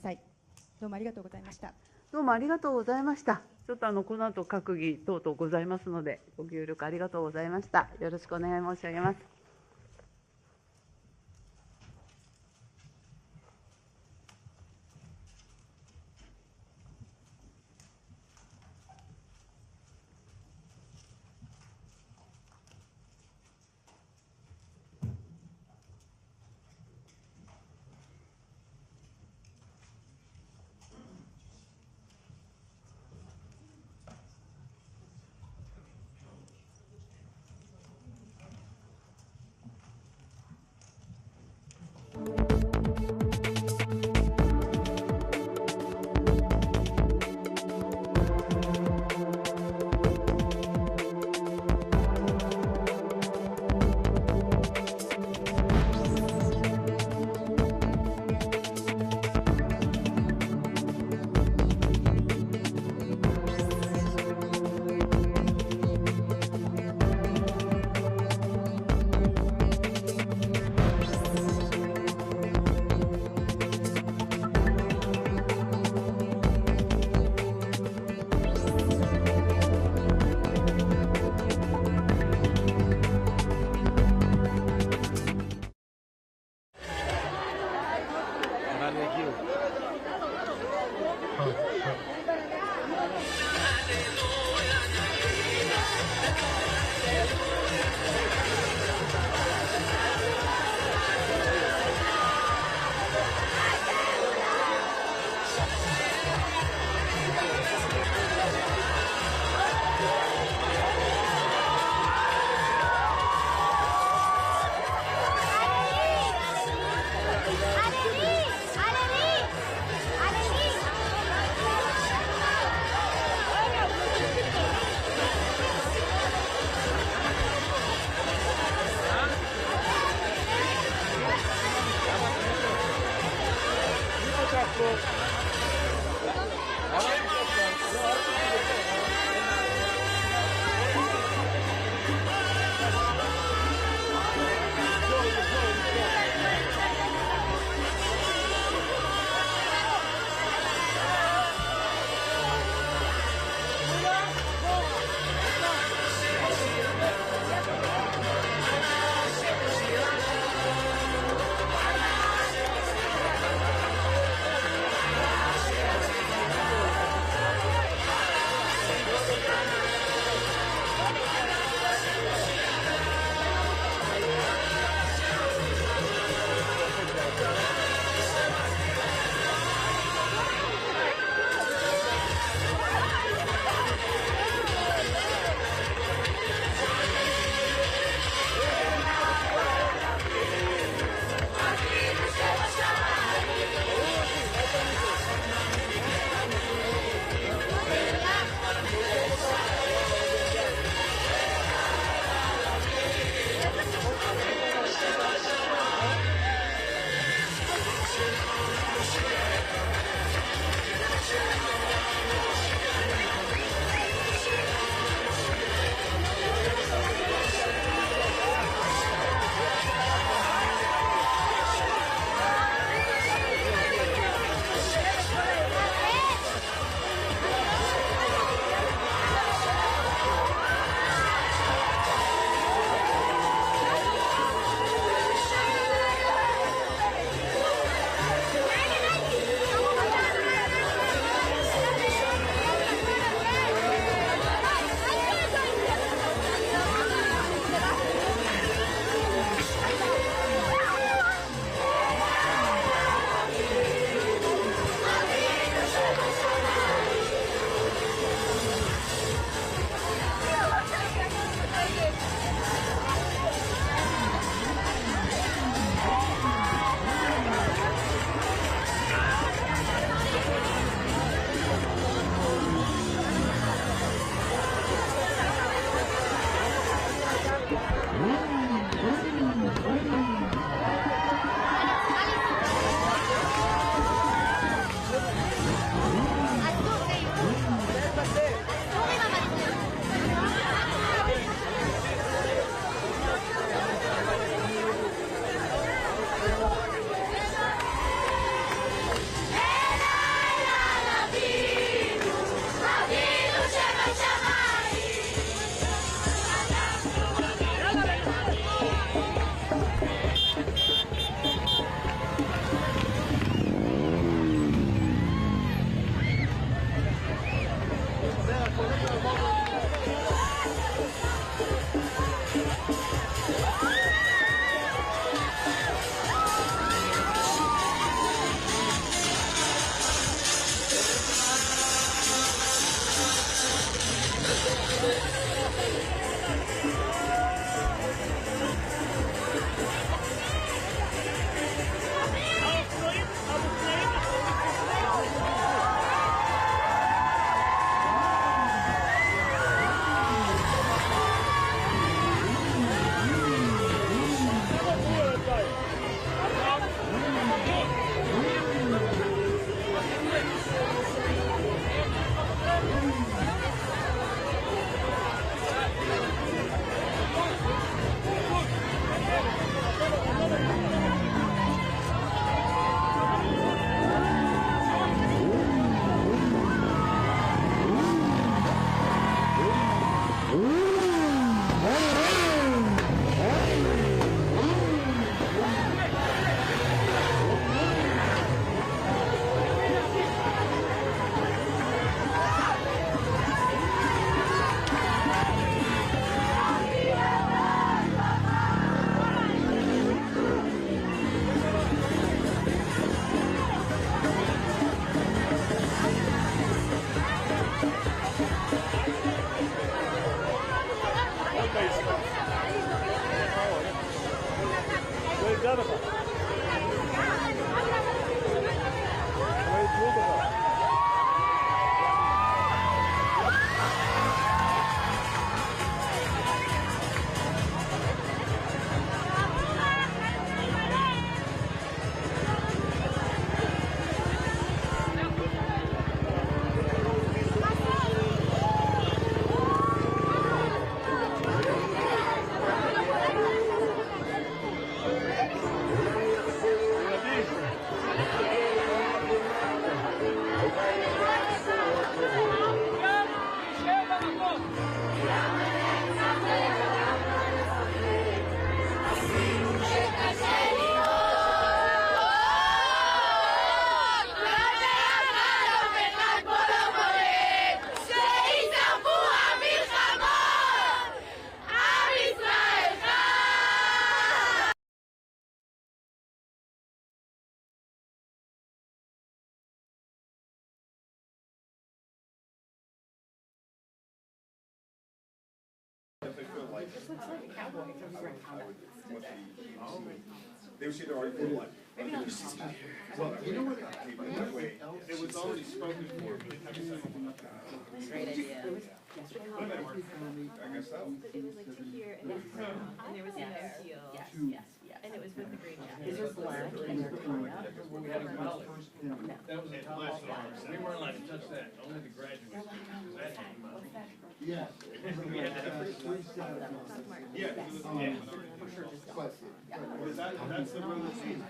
さい。どうもありがとうございました。どうもありがとうございました。ちょっとこの後閣議等々ございますので、ご協力ありがとうございました。よろしくお願い申し上げます。They would see the article like. Well, you know what? It was already spoken for. Great idea. I guess so. It was like to here and there was a no seal. Yes, yes, yes. And it was with the green jacket. Is this black and they're coming up? We had a color. That was a color. We weren't allowed to touch that, only the graduates. That came out. Yes. We had to have Yeah. That's the room that's in.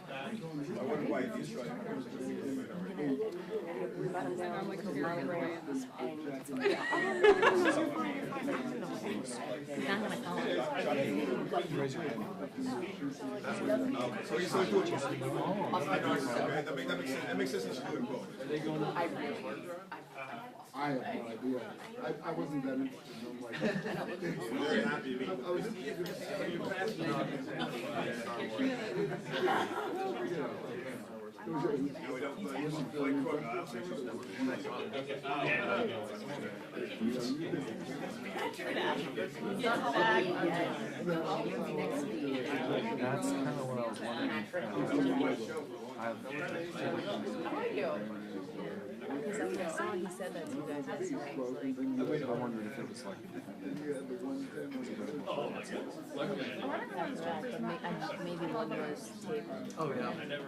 I wonder why he's trying Raise your hand. So he's going to do it. That makes sense. I have no idea. I wasn't that interested. I'm like, Very happy to be. I was No, we don't play cook. That's kind of what I was wondering. Because when I saw he said that to you guys, that's right. I wondered if it was like. Maybe one was tabled. Oh yeah.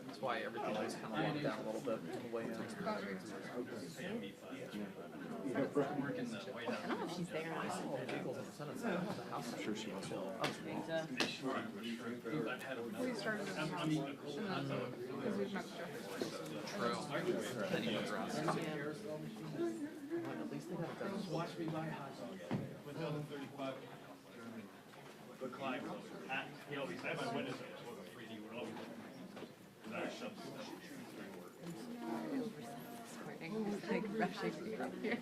That's why everything was kind of locked down a little bit on the way in. I don't know if she's there. The house, I'm sure she was. So, We started in the house, and then, because we've met True. Then he was around. Just watch me buy a hot dog. With the other 35. The Clyde, he always had my windows open, so the 3D would always. like rushing here.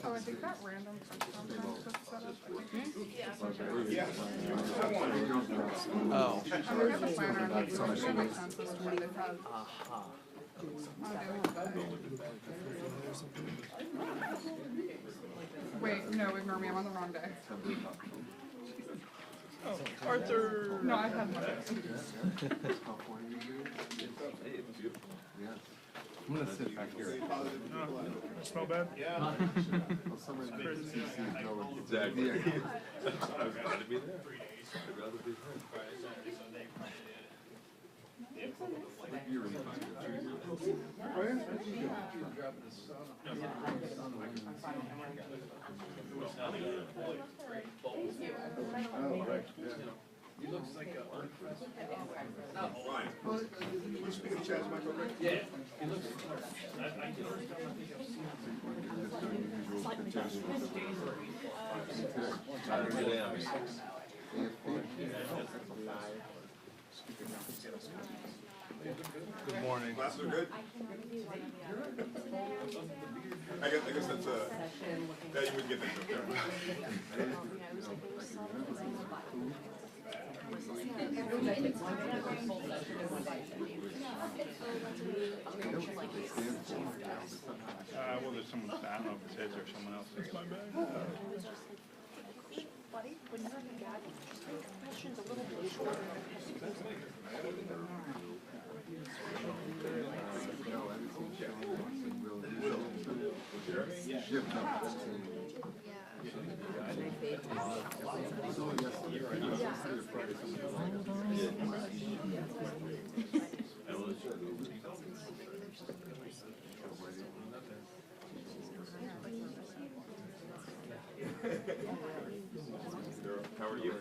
Oh, I think that random sometimes was set up. Oh. I looked at the planner and like, it makes sense as to why they've had. Wait, no, ignore me, I'm on the wrong day. Oh, Arthur! No, I had Monday. I'm gonna sit back here. Smell bad? Yeah. Exactly. Yeah. I was glad to be there. I'd rather be there. He looks like a. Ryan, will you speak in the chat, Mike, okay? Yeah. He looks. I think I've seen Good morning. Glasses are good? I guess that's that you would get that up there. well, there's someone, I don't know if it's his or someone else. That's my bag. Buddy, when you're in the gag, just make the questions a little bit shorter. How are you?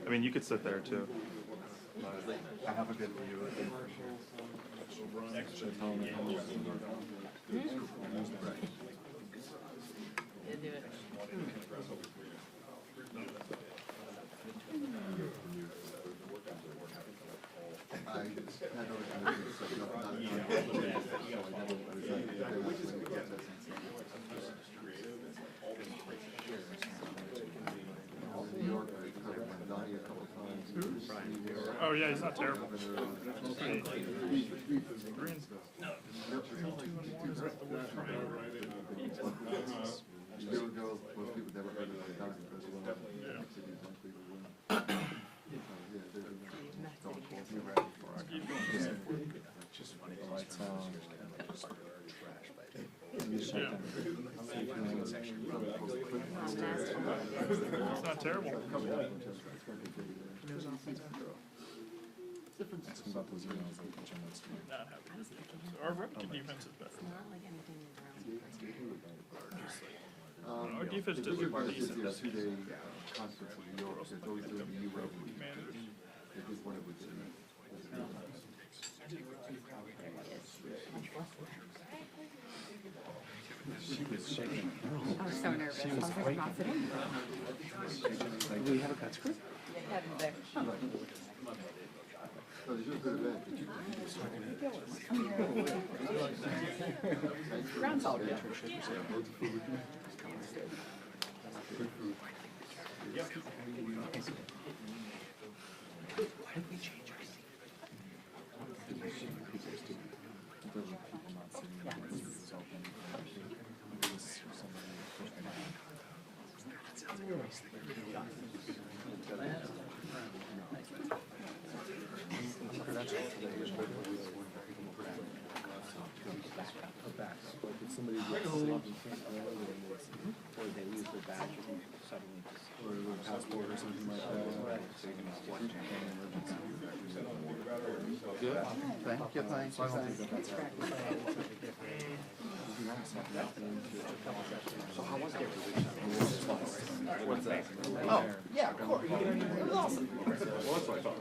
I mean, you could sit there too. I have a good view of it. Yeah, do it. Oh yeah, he's not terrible. Most people never heard of it. It's not terrible. Not happy. Our revenue defense is better. Our defense did look decent. The 2-day conference in New York, they're always doing the new revenue. They just wanted to do She was shaking. I was so nervous. I was like, not sitting. Do we have a cut screw? Had him there. So this is a good event. Groundhog Day. Somebody gets sick, or they lose their badge suddenly, or their passport or something like that. Good. Thank you, thanks. So how was it? What's that? Oh, yeah, of course. It was awesome. Well, that's what I thought.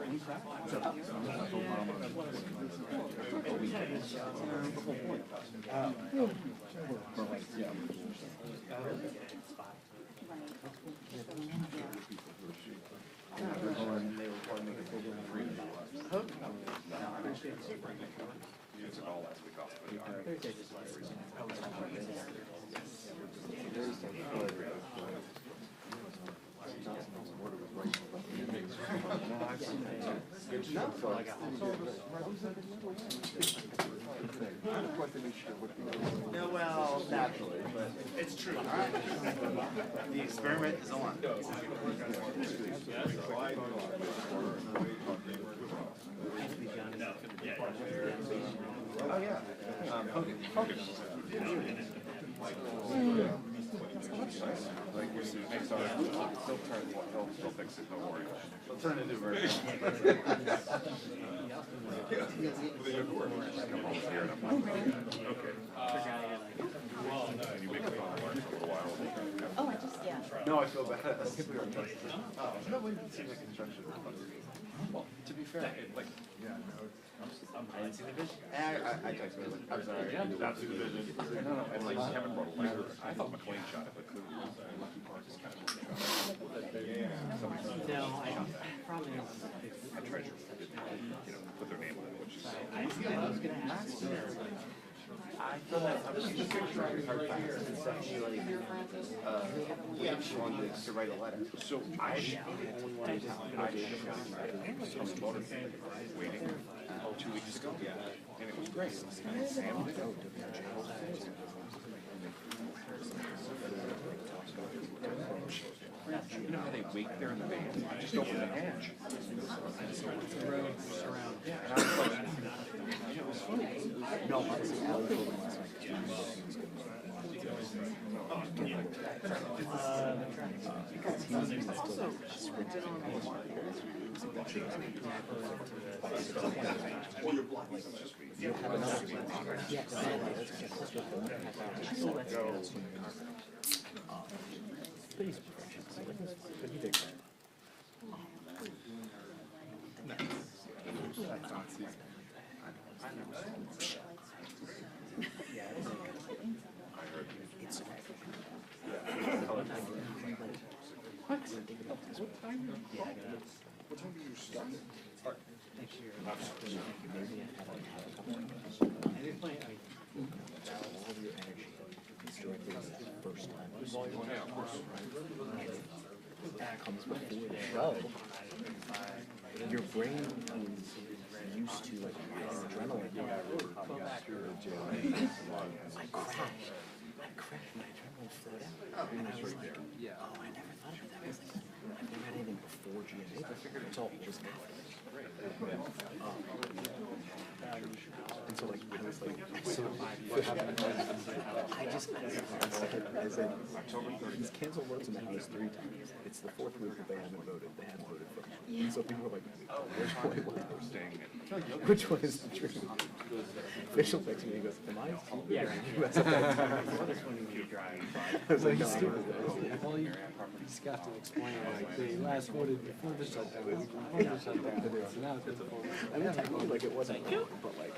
No, well, naturally, but it's true. The experiment is on. Oh, yeah. Focus. Like we're seeing, they'll fix it, don't worry. They'll turn into version. Oh, I just, yeah. No, I feel bad. No, we didn't see the construction. Well, to be fair, like, yeah, I didn't see the vision. I texted her, I'm sorry. Yeah, that's the vision. No, and like Kevin wrote a letter. I thought McLean shot it, but clearly Lucky Park is kind of. No, I probably not. I tried to, put their name on it, which is. I was gonna ask you. I thought that I was just trying hard fast and stuff. She like, she wanted to write a letter. So I waiting 2 weeks ago, and it was great. And Sam would go to jail. You know how they wait there in the van? I just opened the hatch. Yeah, and I was like, it was funny. No, I was Nazis. Comes before the show. Your brain is used to like adrenaline. I crashed. My adrenaline flowed out. And I was like, oh, I never thought of it that way. I've never had anything before GMA. It's all just after. And so like I was like, so what happened was I said he's canceled votes in the House 3 times. It's the 4th week that they haven't voted. They haven't voted for him. And so people are like, which one is the truth? Official texts me and goes, am I? Yeah. I was like, no, Well, you just got to explain, like, they last voted before the shutdown, so now it's before. I mean, technically, like, it wasn't wrong, but like.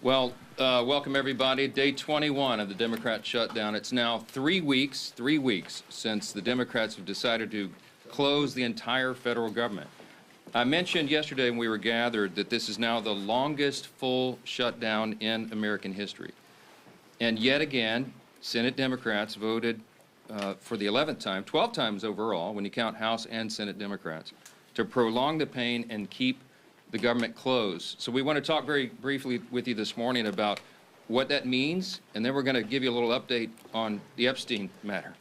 Well, welcome everybody. Day 21 of the Democrat shutdown. It's now 3 weeks since the Democrats have decided to close the entire federal government. I mentioned yesterday when we were gathered that this is now the longest full shutdown in American history. And yet again, Senate Democrats voted for the 11th time, 12 times overall, when you count House and Senate Democrats, to prolong the pain and keep the government closed. So we want to talk very briefly with you this morning about what that means, and then we're going to give you a little update on the Epstein matter.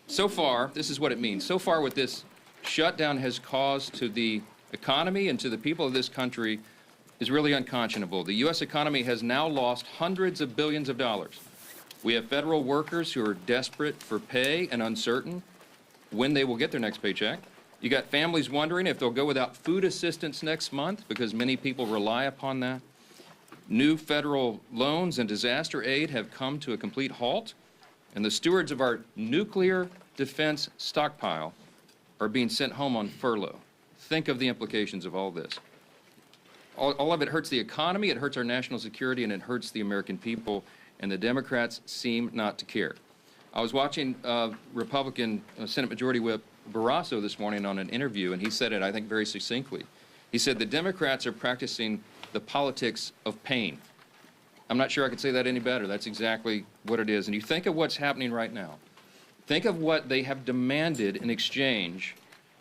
So far, this is what it means. So far, what this shutdown has caused to the economy and to the people of this country is really unconscionable. The U.S. economy has now lost hundreds of billions of dollars. We have federal workers who are desperate for pay and uncertain when they will get their next paycheck. You got families wondering if they'll go without food assistance next month because many people rely upon that. New federal loans and disaster aid have come to a complete halt, and the stewards of our nuclear defense stockpile are being sent home on furlough. Think of the implications of all this. All of it hurts the economy, it hurts our national security, and it hurts the American people, and the Democrats seem not to care. I was watching Republican Senate Majority Whip Barrasso this morning on an interview, and he said it, I think, very succinctly. He said the Democrats are practicing the politics of pain. I'm not sure I could say that any better. That's exactly what it is. And you think of what's happening right now. Think of what they have demanded in exchange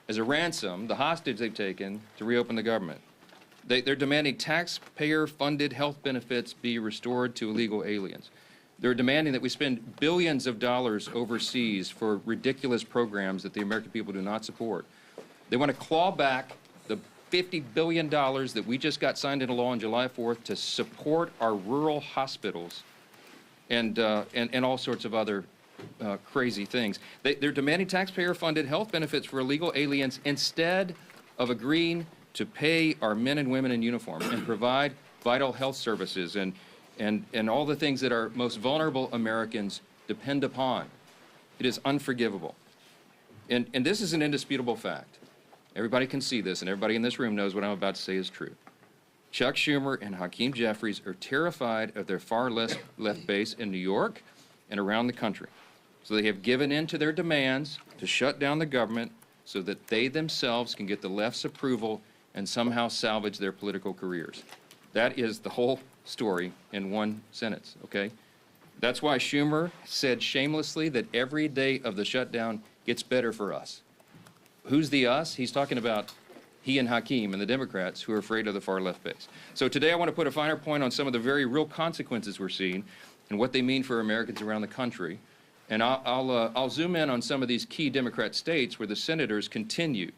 as a ransom, the hostage they've taken to reopen the government. They're demanding taxpayer-funded health benefits be restored to illegal aliens. They're demanding that we spend billions of dollars overseas for ridiculous programs that the American people do not support. They want to claw back the $50 billion that we just got signed into law on July 4th to support our rural hospitals and all sorts of other crazy things. They're demanding taxpayer-funded health benefits for illegal aliens instead of agreeing to pay our men and women in uniform and provide vital health services and all the things that our most vulnerable Americans depend upon. It is unforgivable. And this is an indisputable fact. Everybody can see this, and everybody in this room knows what I'm about to say is true. Chuck Schumer and Hakeem Jeffries are terrified of their far left base in New York and around the country. So they have given in to their demands to shut down the government so that they themselves can get the left's approval and somehow salvage their political careers. That is the whole story in one sentence, okay? That's why Schumer said shamelessly that every day of the shutdown gets better for us. Who's the us? He's talking about he and Hakeem and the Democrats who are afraid of the far left base. So today I want to put a finer point on some of the very real consequences we're seeing and what they mean for Americans around the country. And I'll zoom in on some of these key Democrat states where the senators continue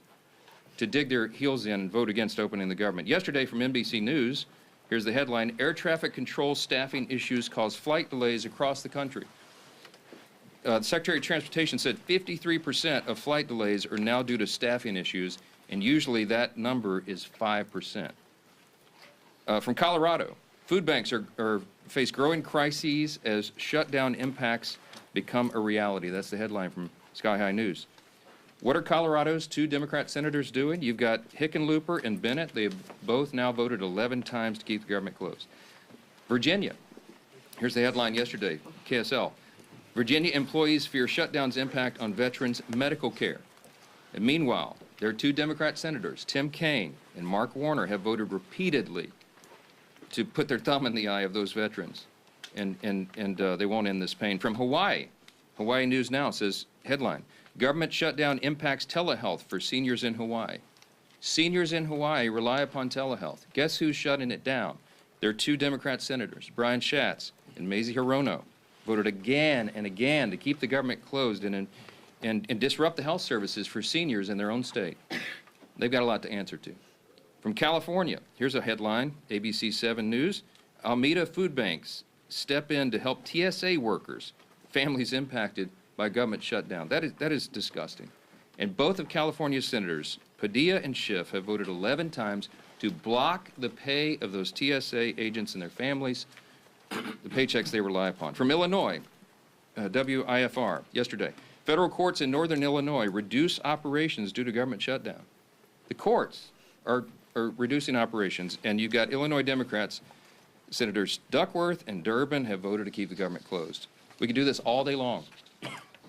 to dig their heels in and vote against opening the government. Yesterday from NBC News, here's the headline: air traffic control staffing issues cause flight delays across the country. The Secretary of Transportation said 53% of flight delays are now due to staffing issues, and usually that number is 5%. From Colorado, food banks face growing crises as shutdown impacts become a reality. That's the headline from Sky High News. What are Colorado's 2 Democrat senators doing? You've got Hickenlooper and Bennett. They have both now voted 11 times to keep the government closed. Virginia. Here's the headline yesterday, KSL. Virginia employees fear shutdown's impact on veterans' medical care. And meanwhile, their 2 Democrat senators, Tim Kaine and Mark Warner, have voted repeatedly to put their thumb in the eye of those veterans, and they won't end this pain. From Hawaii, Hawaii News Now says, headline, government shutdown impacts telehealth for seniors in Hawaii. Seniors in Hawaii rely upon telehealth. Guess who's shutting it down? Their 2 Democrat senators, Brian Schatz and Mazie Hirono, voted again and again to keep the government closed and disrupt the health services for seniors in their own state. They've got a lot to answer to. From California, here's a headline, ABC 7 News. Alameda food banks step in to help TSA workers, families impacted by government shutdown. That is disgusting. And both of California's senators, Padilla and Schiff, have voted 11 times to block the pay of those TSA agents and their families, the paychecks they rely upon. From Illinois, WIFR, yesterday, federal courts in northern Illinois reduce operations due to government shutdown. The courts are reducing operations, and you've got Illinois Democrats, Senators Duckworth and Durbin have voted to keep the government closed. We can do this all day long.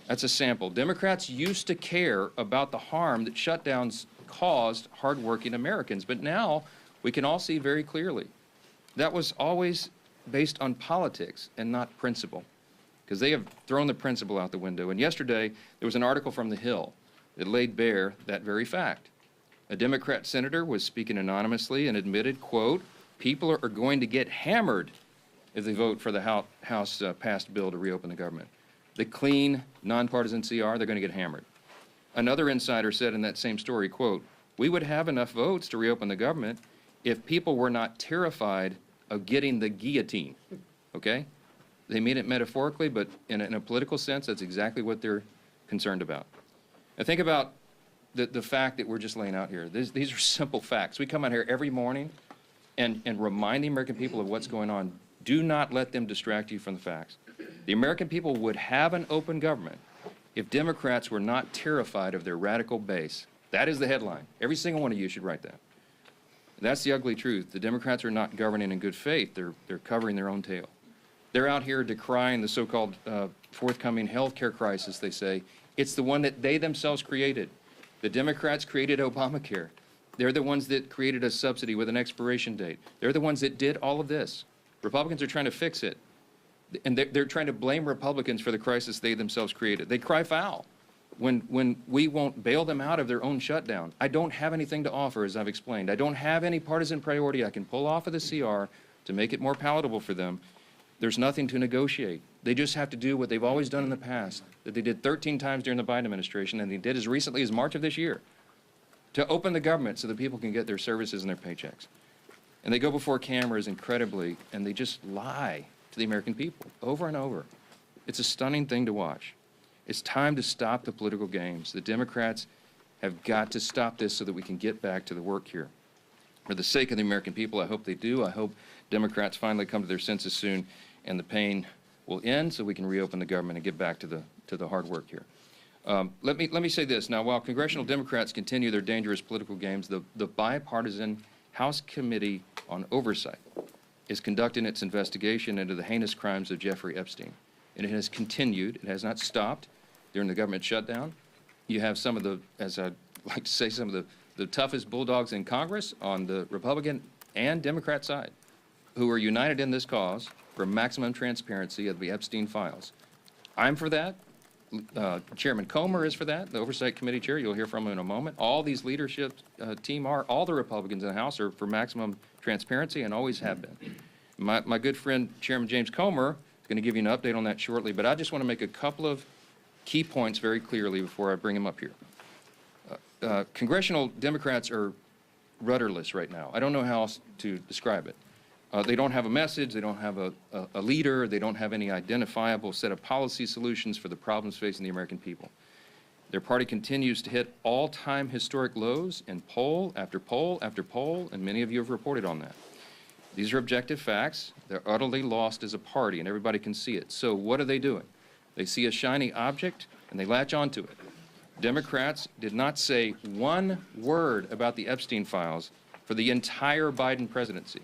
That's a sample. Democrats used to care about the harm that shutdowns caused hardworking Americans, but now we can all see very clearly that was always based on politics and not principle, because they have thrown the principle out the window. And yesterday, there was an article from The Hill that laid bare that very fact. A Democrat senator was speaking anonymously and admitted, quote, people are going to get hammered if they vote for the House passed bill to reopen the government. The clean, nonpartisan CR, they're going to get hammered. Another insider said in that same story, quote, we would have enough votes to reopen the government if people were not terrified of getting the guillotine, okay? They mean it metaphorically, but in a political sense, that's exactly what they're concerned about. Now think about the fact that we're just laying out here. These are simple facts. We come out here every morning and remind the American people of what's going on. Do not let them distract you from the facts. The American people would have an open government if Democrats were not terrified of their radical base. That is the headline. Every single one of you should write that. That's the ugly truth. The Democrats are not governing in good faith. They're covering their own tail. They're out here decrying the so-called forthcoming health care crisis, they say. It's the one that they themselves created. The Democrats created Obamacare. They're the ones that created a subsidy with an expiration date. They're the ones that did all of this. Republicans are trying to fix it. And they're trying to blame Republicans for the crisis they themselves created. They cry foul when we won't bail them out of their own shutdown. I don't have anything to offer, as I've explained. I don't have any partisan priority I can pull off of the CR to make it more palatable for them. There's nothing to negotiate. They just have to do what they've always done in the past, that they did 13 times during the Biden administration, and they did as recently as March of this year, to open the government so that people can get their services and their paychecks. And they go before cameras incredibly, and they just lie to the American people over and over. It's a stunning thing to watch. It's time to stop the political games. The Democrats have got to stop this so that we can get back to the work here. For the sake of the American people, I hope they do. I hope Democrats finally come to their senses soon and the pain will end so we can reopen the government and get back to the hard work here. Let me say this. Now, while congressional Democrats continue their dangerous political games, the bipartisan House Committee on Oversight is conducting its investigation into the heinous crimes of Jeffrey Epstein. And it has continued. It has not stopped during the government shutdown. You have some of the, as I'd like to say, some of the toughest bulldogs in Congress on the Republican and Democrat side who are united in this cause for maximum transparency of the Epstein files. I'm for that. Chairman Comer is for that, the Oversight Committee chair. You'll hear from him in a moment. All these leadership team are, all the Republicans in the House are for maximum transparency and always have been. My good friend, Chairman James Comer, is going to give you an update on that shortly, but I just want to make a couple of key points very clearly before I bring him up here. Congressional Democrats are rudderless right now. I don't know how else to describe it. They don't have a message, they don't have a leader, they don't have any identifiable set of policy solutions for the problems facing the American people. Their party continues to hit all-time historic lows in poll after poll after poll, and many of you have reported on that. These are objective facts. They're utterly lost as a party, and everybody can see it. So what are they doing? They see a shiny object, and they latch onto it. Democrats did not say one word about the Epstein files for the entire Biden presidency.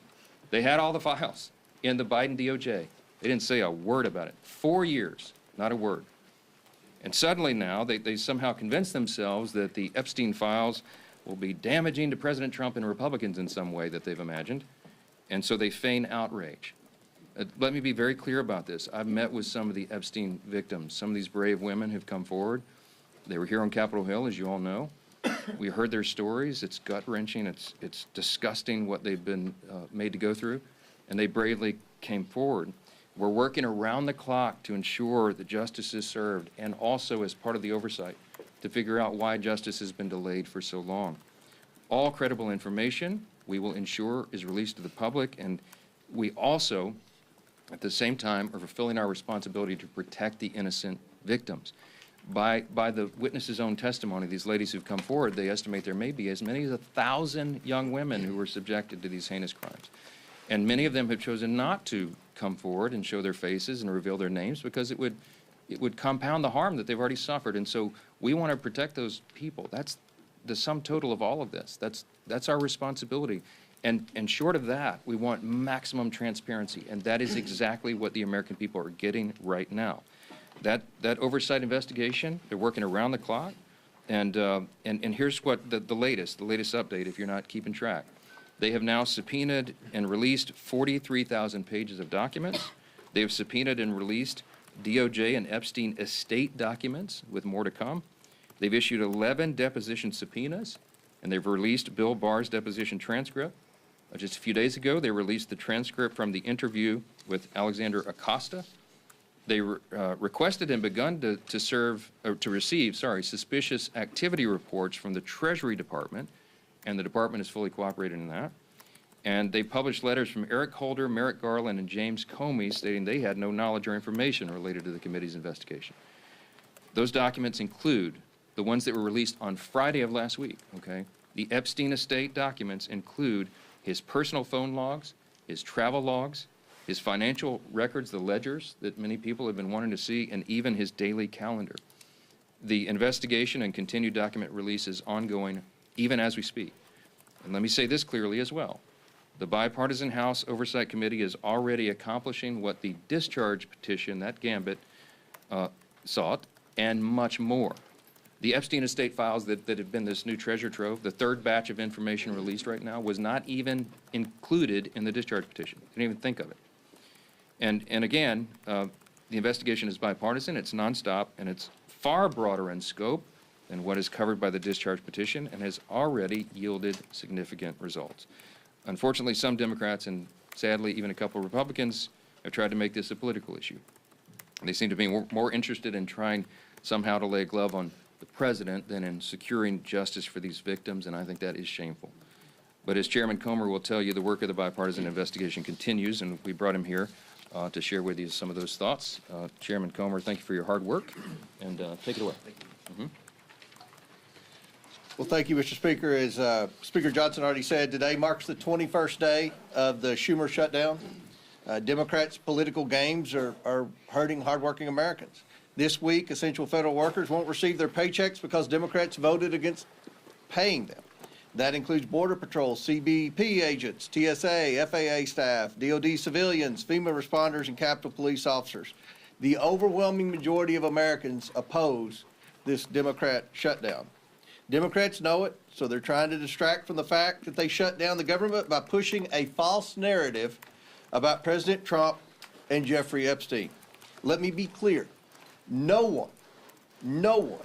They had all the files in the Biden DOJ. They didn't say a word about it. 4 years, not a word. And suddenly now, they somehow convince themselves that the Epstein files will be damaging to President Trump and Republicans in some way that they've imagined, and so they feign outrage. Let me be very clear about this. I've met with some of the Epstein victims. Some of these brave women have come forward. They were here on Capitol Hill, as you all know. We heard their stories. It's gut-wrenching. It's disgusting what they've been made to go through, and they bravely came forward. We're working around the clock to ensure that justice is served, and also as part of the oversight to figure out why justice has been delayed for so long. All credible information we will ensure is released to the public, and we also, at the same time, are fulfilling our responsibility to protect the innocent victims. By the witnesses' own testimony, these ladies who've come forward, they estimate there may be as many as 1,000 young women who were subjected to these heinous crimes. And many of them have chosen not to come forward and show their faces and reveal their names because it would compound the harm that they've already suffered. And so we want to protect those people. That's the sum total of all of this. That's our responsibility. And short of that, we want maximum transparency. And that is exactly what the American people are getting right now. That oversight investigation, they're working around the clock. And here's what the latest update, if you're not keeping track. They have now subpoenaed and released 43,000 pages of documents. They have subpoenaed and released DOJ and Epstein estate documents, with more to come. They've issued 11 deposition subpoenas, and they've released Bill Barr's deposition transcript. Just a few days ago, they released the transcript from the interview with Alexander Acosta. They requested and begun to receive suspicious activity reports from the Treasury Department, and the department is fully cooperating in that. And they published letters from Eric Holder, Merrick Garland, and James Comey stating they had no knowledge or information related to the committee's investigation. Those documents include the ones that were released on Friday of last week, okay? The Epstein estate documents include his personal phone logs, his travel logs, his financial records, the ledgers that many people have been wanting to see, and even his daily calendar. The investigation and continued document release is ongoing even as we speak. And let me say this clearly as well. The Bipartisan House Oversight Committee is already accomplishing what the discharge petition, that gambit, sought, and much more. The Epstein estate files that have been this new treasure trove, the third batch of information released right now, was not even included in the discharge petition. You didn't even think of it. And again, the investigation is bipartisan, it's nonstop, and it's far broader in scope than what is covered by the discharge petition, and has already yielded significant results. Unfortunately, some Democrats, and sadly even a couple of Republicans, have tried to make this a political issue. They seem to be more interested in trying somehow to lay a glove on the president than in securing justice for these victims, and I think that is shameful. But as Chairman Comer will tell you, the work of the bipartisan investigation continues, and we brought him here to share with you some of those thoughts. Chairman Comer, thank you for your hard work, and take it away. Well, thank you, Mr. Speaker. As Speaker Johnson already said, today marks the 21st day of the Schumer shutdown. Democrats' political games are hurting hardworking Americans. This week, essential federal workers won't receive their paychecks because Democrats voted against paying them. That includes Border Patrol, CBP agents, TSA, FAA staff, DOD civilians, FEMA responders, and Capitol Police officers. The overwhelming majority of Americans oppose this Democrat shutdown. Democrats know it, so they're trying to distract from the fact that they shut down the government by pushing a false narrative about President Trump and Jeffrey Epstein. Let me be clear. No one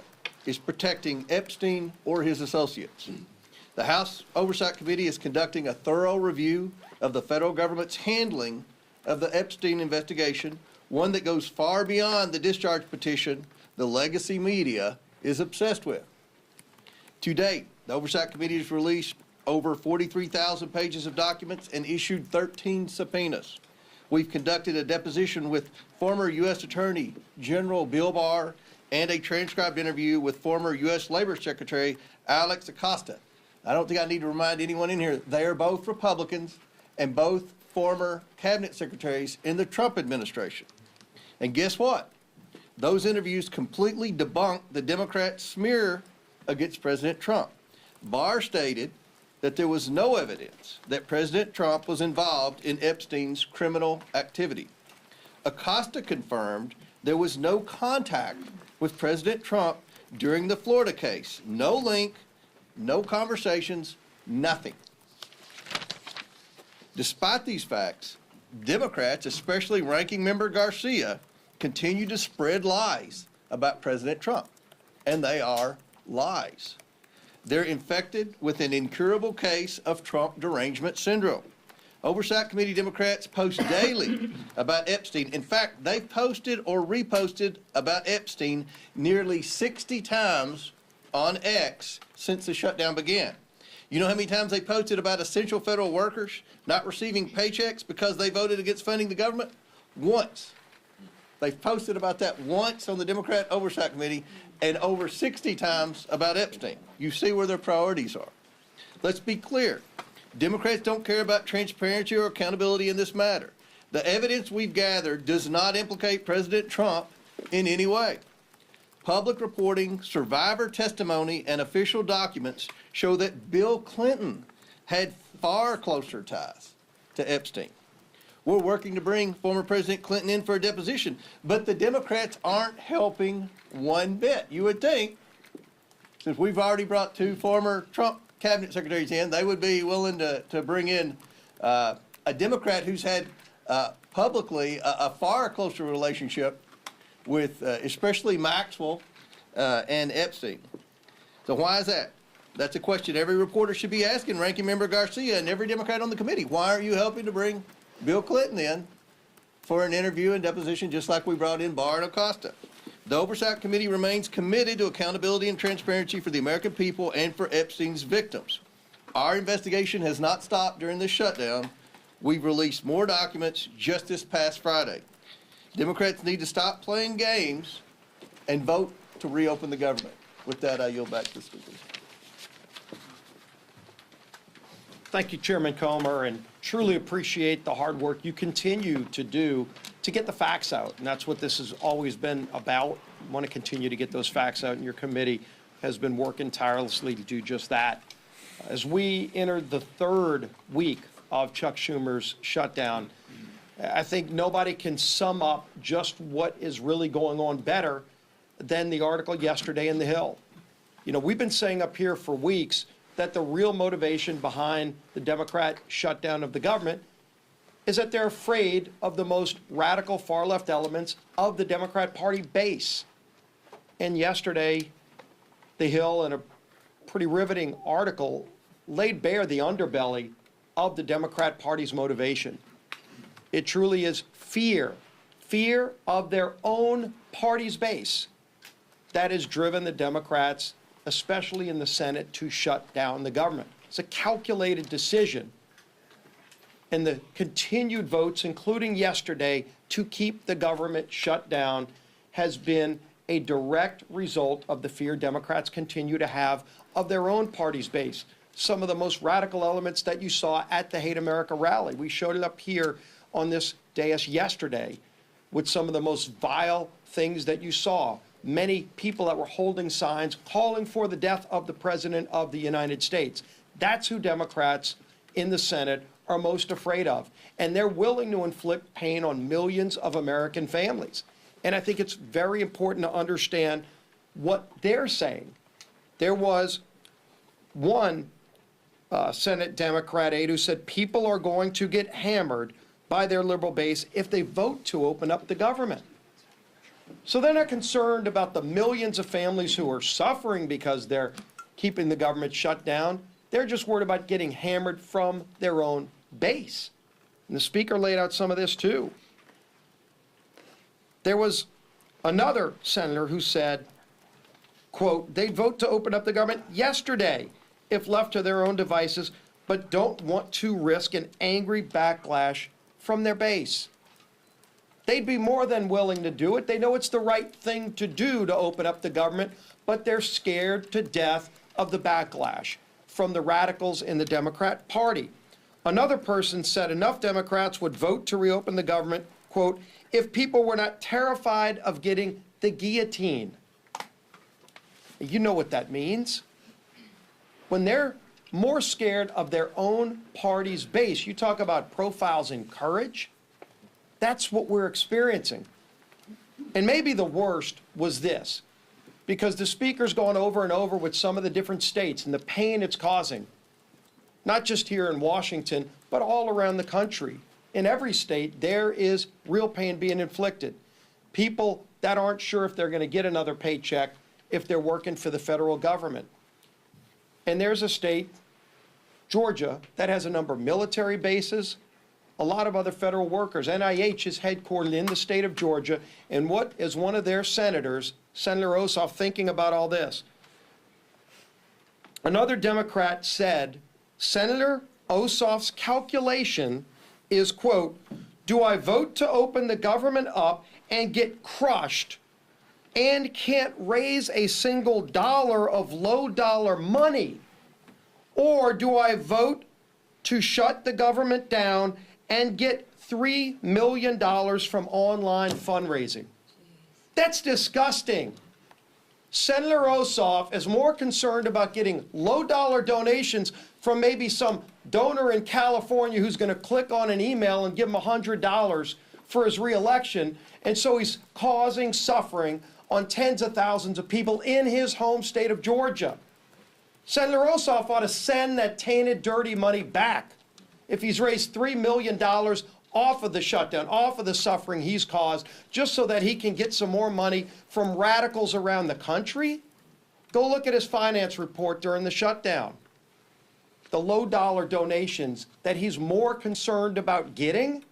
is protecting Epstein or his associates. The House Oversight Committee is conducting a thorough review of the federal government's handling of the Epstein investigation, one that goes far beyond the discharge petition the legacy media is obsessed with. To date, the Oversight Committee has released over 43,000 pages of documents and issued 13 subpoenas. We've conducted a deposition with former U.S. Attorney General Bill Barr and a transcribed interview with former U.S. Labor Secretary Alex Acosta. I don't think I need to remind anyone in here, they are both Republicans and both former cabinet secretaries in the Trump administration. And guess what? Those interviews completely debunked the Democrat smear against President Trump. Barr stated that there was no evidence that President Trump was involved in Epstein's criminal activity. Acosta confirmed there was no contact with President Trump during the Florida case. No link, no conversations, nothing. Despite these facts, Democrats, especially Ranking Member Garcia, continue to spread lies about President Trump, and they are lies. They're infected with an incurable case of Trump derangement syndrome. Oversight Committee Democrats post daily about Epstein. In fact, they've posted or reposted about Epstein nearly 60 times on X since the shutdown began. You know how many times they posted about essential federal workers not receiving paychecks because they voted against funding the government? Once. They've posted about that once on the Democrat Oversight Committee and over 60 times about Epstein. You see where their priorities are. Let's be clear. Democrats don't care about transparency or accountability in this matter. The evidence we've gathered does not implicate President Trump in any way. Public reporting, survivor testimony, and official documents show that Bill Clinton had far closer ties to Epstein. We're working to bring former President Clinton in for a deposition, but the Democrats aren't helping one bit. You would think, since we've already brought two former Trump cabinet secretaries in, they would be willing to bring in a Democrat who's had publicly a far closer relationship with especially Maxwell and Epstein. So why is that? That's a question every reporter should be asking Ranking Member Garcia and every Democrat on the committee. Why aren't you helping to bring Bill Clinton in for an interview and deposition just like we brought in Barr and Acosta? The Oversight Committee remains committed to accountability and transparency for the American people and for Epstein's victims. Our investigation has not stopped during this shutdown. We've released more documents just this past Friday. Democrats need to stop playing games and vote to reopen the government. With that, I yield back to the speakers. Thank you, Chairman Comer, and truly appreciate the hard work you continue to do to get the facts out. And that's what this has always been about. I want to continue to get those facts out, and your committee has been working tirelessly to do just that. As we enter the third week of Chuck Schumer's shutdown, I think nobody can sum up just what is really going on better than the article yesterday in The Hill. You know, we've been saying up here for weeks that the real motivation behind the Democrat shutdown of the government is that they're afraid of the most radical far-left elements of the Democrat Party base. And yesterday, The Hill, in a pretty riveting article, laid bare the underbelly of the Democrat Party's motivation. It truly is fear of their own party's base that has driven the Democrats, especially in the Senate, to shut down the government. It's a calculated decision. And the continued votes, including yesterday, to keep the government shut down has been a direct result of the fear Democrats continue to have of their own party's base. Some of the most radical elements that you saw at the Hate America rally. We showed it up here on this dais yesterday with some of the most vile things that you saw. Many people that were holding signs calling for the death of the President of the United States. That's who Democrats in the Senate are most afraid of. And they're willing to inflict pain on millions of American families. And I think it's very important to understand what they're saying. There was one Senate Democrat aide who said people are going to get hammered by their liberal base if they vote to open up the government. So they're not concerned about the millions of families who are suffering because they're keeping the government shut down. They're just worried about getting hammered from their own base. And the Speaker laid out some of this too. There was another senator who said, quote, they'd vote to open up the government yesterday if left to their own devices, but don't want to risk an angry backlash from their base. They'd be more than willing to do it. They know it's the right thing to do to open up the government, but they're scared to death of the backlash from the radicals in the Democrat Party. Another person said enough Democrats would vote to reopen the government, quote, if people were not terrified of getting the guillotine. You know what that means. When they're more scared of their own party's base, you talk about profiles in courage, that's what we're experiencing. And maybe the worst was this, because the speaker's gone over and over with some of the different states and the pain it's causing, not just here in Washington, but all around the country. In every state, there is real pain being inflicted. People that aren't sure if they're going to get another paycheck if they're working for the federal government. And there's a state, Georgia, that has a number of military bases, a lot of other federal workers. NIH is headquartered in the state of Georgia, and what is one of their senators, Senator Ossoff, thinking about all this? Another Democrat said, Senator Ossoff's calculation is, quote, do I vote to open the government up and get crushed and can't raise a single dollar of low dollar money? Or do I vote to shut the government down and get $3 million from online fundraising? That's disgusting. Senator Ossoff is more concerned about getting low dollar donations from maybe some donor in California who's going to click on an email and give him $100 for his reelection. And so he's causing suffering on tens of thousands of people in his home state of Georgia. Senator Ossoff ought to send that tainted, dirty money back. If he's raised $3 million off of the shutdown, off of the suffering he's caused, just so that he can get some more money from radicals around the country, go look at his finance report during the shutdown. The low dollar donations that he's more concerned about getting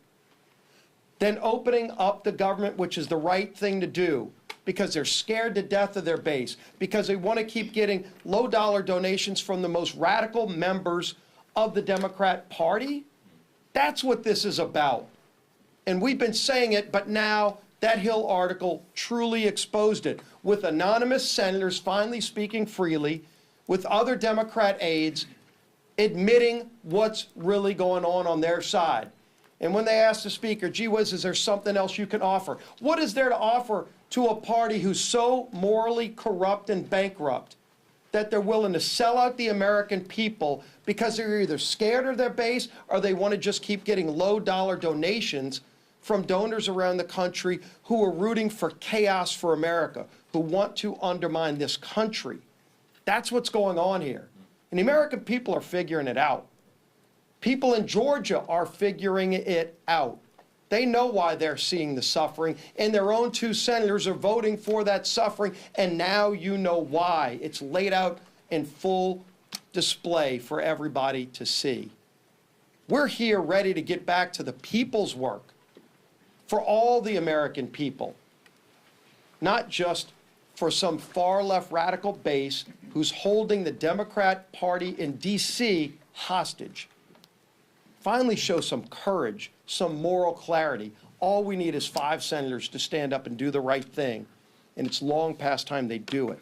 than opening up the government, which is the right thing to do, because they're scared to death of their base, because they want to keep getting low dollar donations from the most radical members of the Democrat Party. That's what this is about. And we've been saying it, but now that Hill article truly exposed it, with anonymous senators finally speaking freely, with other Democrat aides admitting what's really going on their side. And when they asked the speaker, gee whiz, is there something else you can offer? What is there to offer to a party who's so morally corrupt and bankrupt that they're willing to sell out the American people because they're either scared of their base or they want to just keep getting low dollar donations from donors around the country who are rooting for chaos for America, who want to undermine this country? That's what's going on here. And the American people are figuring it out. People in Georgia are figuring it out. They know why they're seeing the suffering, and their own two senators are voting for that suffering, and now you know why. It's laid out in full display for everybody to see. We're here ready to get back to the people's work for all the American people, not just for some far-left radical base who's holding the Democrat Party in D.C. hostage. Finally show some courage, some moral clarity. All we need is 5 senators to stand up and do the right thing, and it's long past time they do it.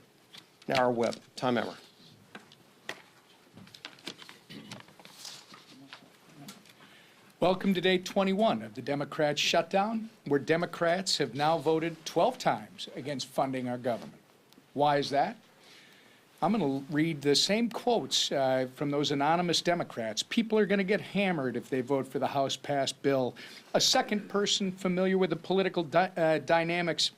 Now our whip, Tom Emmer. Welcome to day 21 of the Democrats' shutdown, where Democrats have now voted 12 times against funding our government. Why is that? I'm going to read the same quotes from those anonymous Democrats. People are going to get hammered if they vote for the House-passed bill. A second person familiar with the political dynamics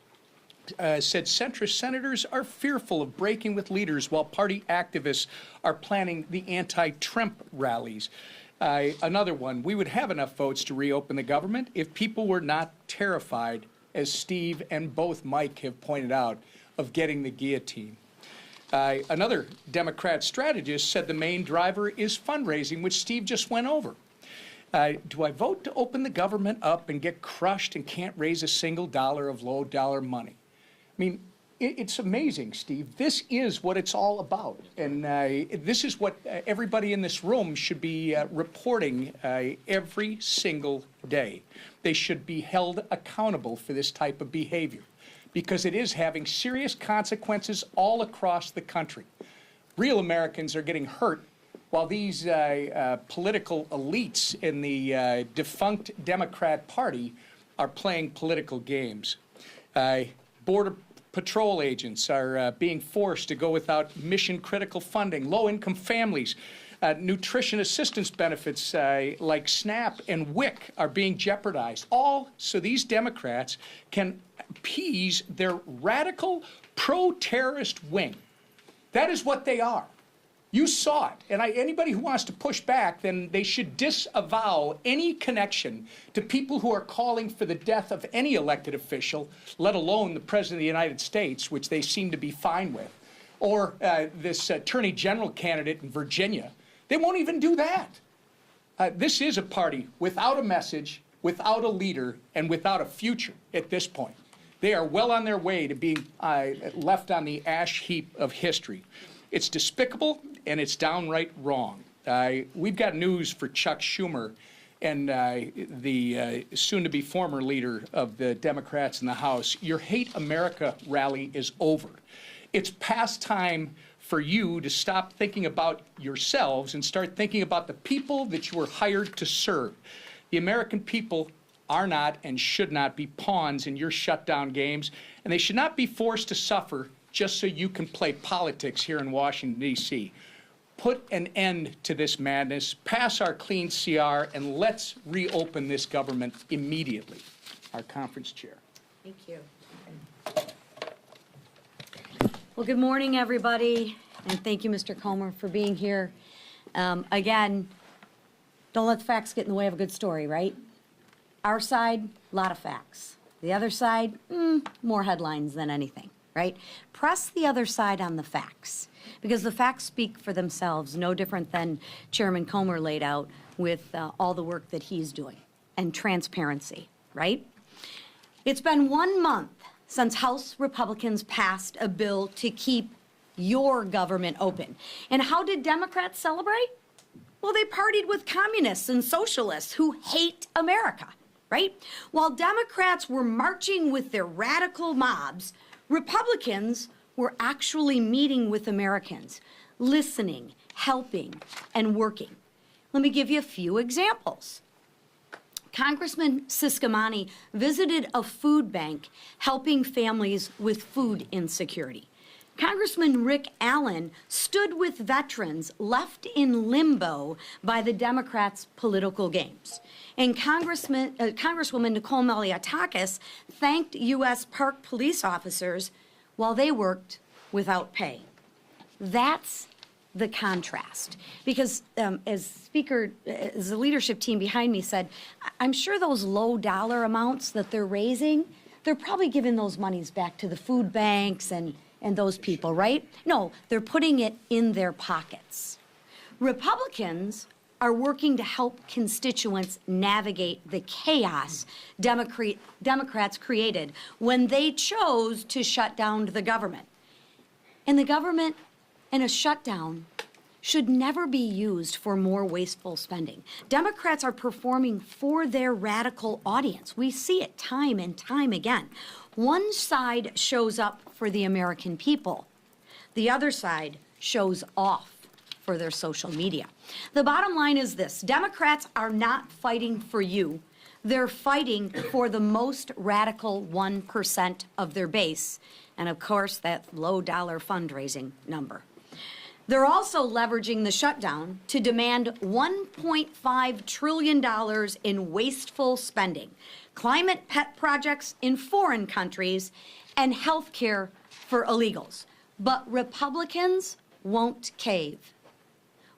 said centrist senators are fearful of breaking with leaders while party activists are planning the anti-Trump rallies. Another one, we would have enough votes to reopen the government if people were not terrified, as Steve and both Mike have pointed out, of getting the guillotine. Another Democrat strategist said the main driver is fundraising, which Steve just went over. Do I vote to open the government up and get crushed and can't raise a single dollar of low dollar money? I mean, It's amazing, Steve. This is what it's all about. And this is what everybody in this room should be reporting every single day. They should be held accountable for this type of behavior because it is having serious consequences all across the country. Real Americans are getting hurt while these political elites in the defunct Democrat Party are playing political games. Border Patrol agents are being forced to go without mission-critical funding. Low-income families, nutrition assistance benefits like SNAP and WIC are being jeopardized, all so these Democrats can appease their radical pro-terrorist wing. That is what they are. You saw it, and anybody who wants to push back, then they should disavow any connection to people who are calling for the death of any elected official, let alone the President of the United States, which they seem to be fine with, or this Attorney General candidate in Virginia. They won't even do that. This is a party without a message, without a leader, and without a future at this point. They are well on their way to being left on the ash heap of history. It's despicable, and it's downright wrong. We've got news for Chuck Schumer and the soon-to-be former leader of the Democrats in the House. Your Hate America rally is over. It's past time for you to stop thinking about yourselves and start thinking about the people that you were hired to serve. The American people are not and should not be pawns in your shutdown games, and they should not be forced to suffer just so you can play politics here in Washington, D.C. Put an end to this madness, pass our clean CR, and let's reopen this government immediately. Our conference chair. Thank you. Well, good morning, everybody, and thank you, Mr. Comer, for being here. Again, don't let the facts get in the way of a good story, right? Our side, a lot of facts. The other side, more headlines than anything. Right? Press the other side on the facts, because the facts speak for themselves, no different than Chairman Comer laid out with all the work that he's doing, and transparency, right? It's been 1 month since House Republicans passed a bill to keep your government open. And how did Democrats celebrate? Well, they partied with communists and socialists who hate America, right? While Democrats were marching with their radical mobs, Republicans were actually meeting with Americans, listening, helping, and working. Let me give you a few examples. Congressman Ciscomani visited a food bank helping families with food insecurity. Congressman Rick Allen stood with veterans left in limbo by the Democrats' political games. And Congresswoman Nicole Malliotakis thanked U.S. Park police officers while they worked without pay. That's the contrast. Because as the leadership team behind me said, I'm sure those low dollar amounts that they're raising, they're probably giving those monies back to the food banks and those people, right? No, they're putting it in their pockets. Republicans are working to help constituents navigate the chaos Democrats created when they chose to shut down the government. And the government and a shutdown should never be used for more wasteful spending. Democrats are performing for their radical audience. We see it time and time again. One side shows up for the American people. The other side shows off for their social media. The bottom line is this: Democrats are not fighting for you. They're fighting for the most radical 1% of their base, and of course, that low-dollar fundraising number. They're also leveraging the shutdown to demand $1.5 trillion in wasteful spending, climate pet projects in foreign countries, and health care for illegals. But Republicans won't cave.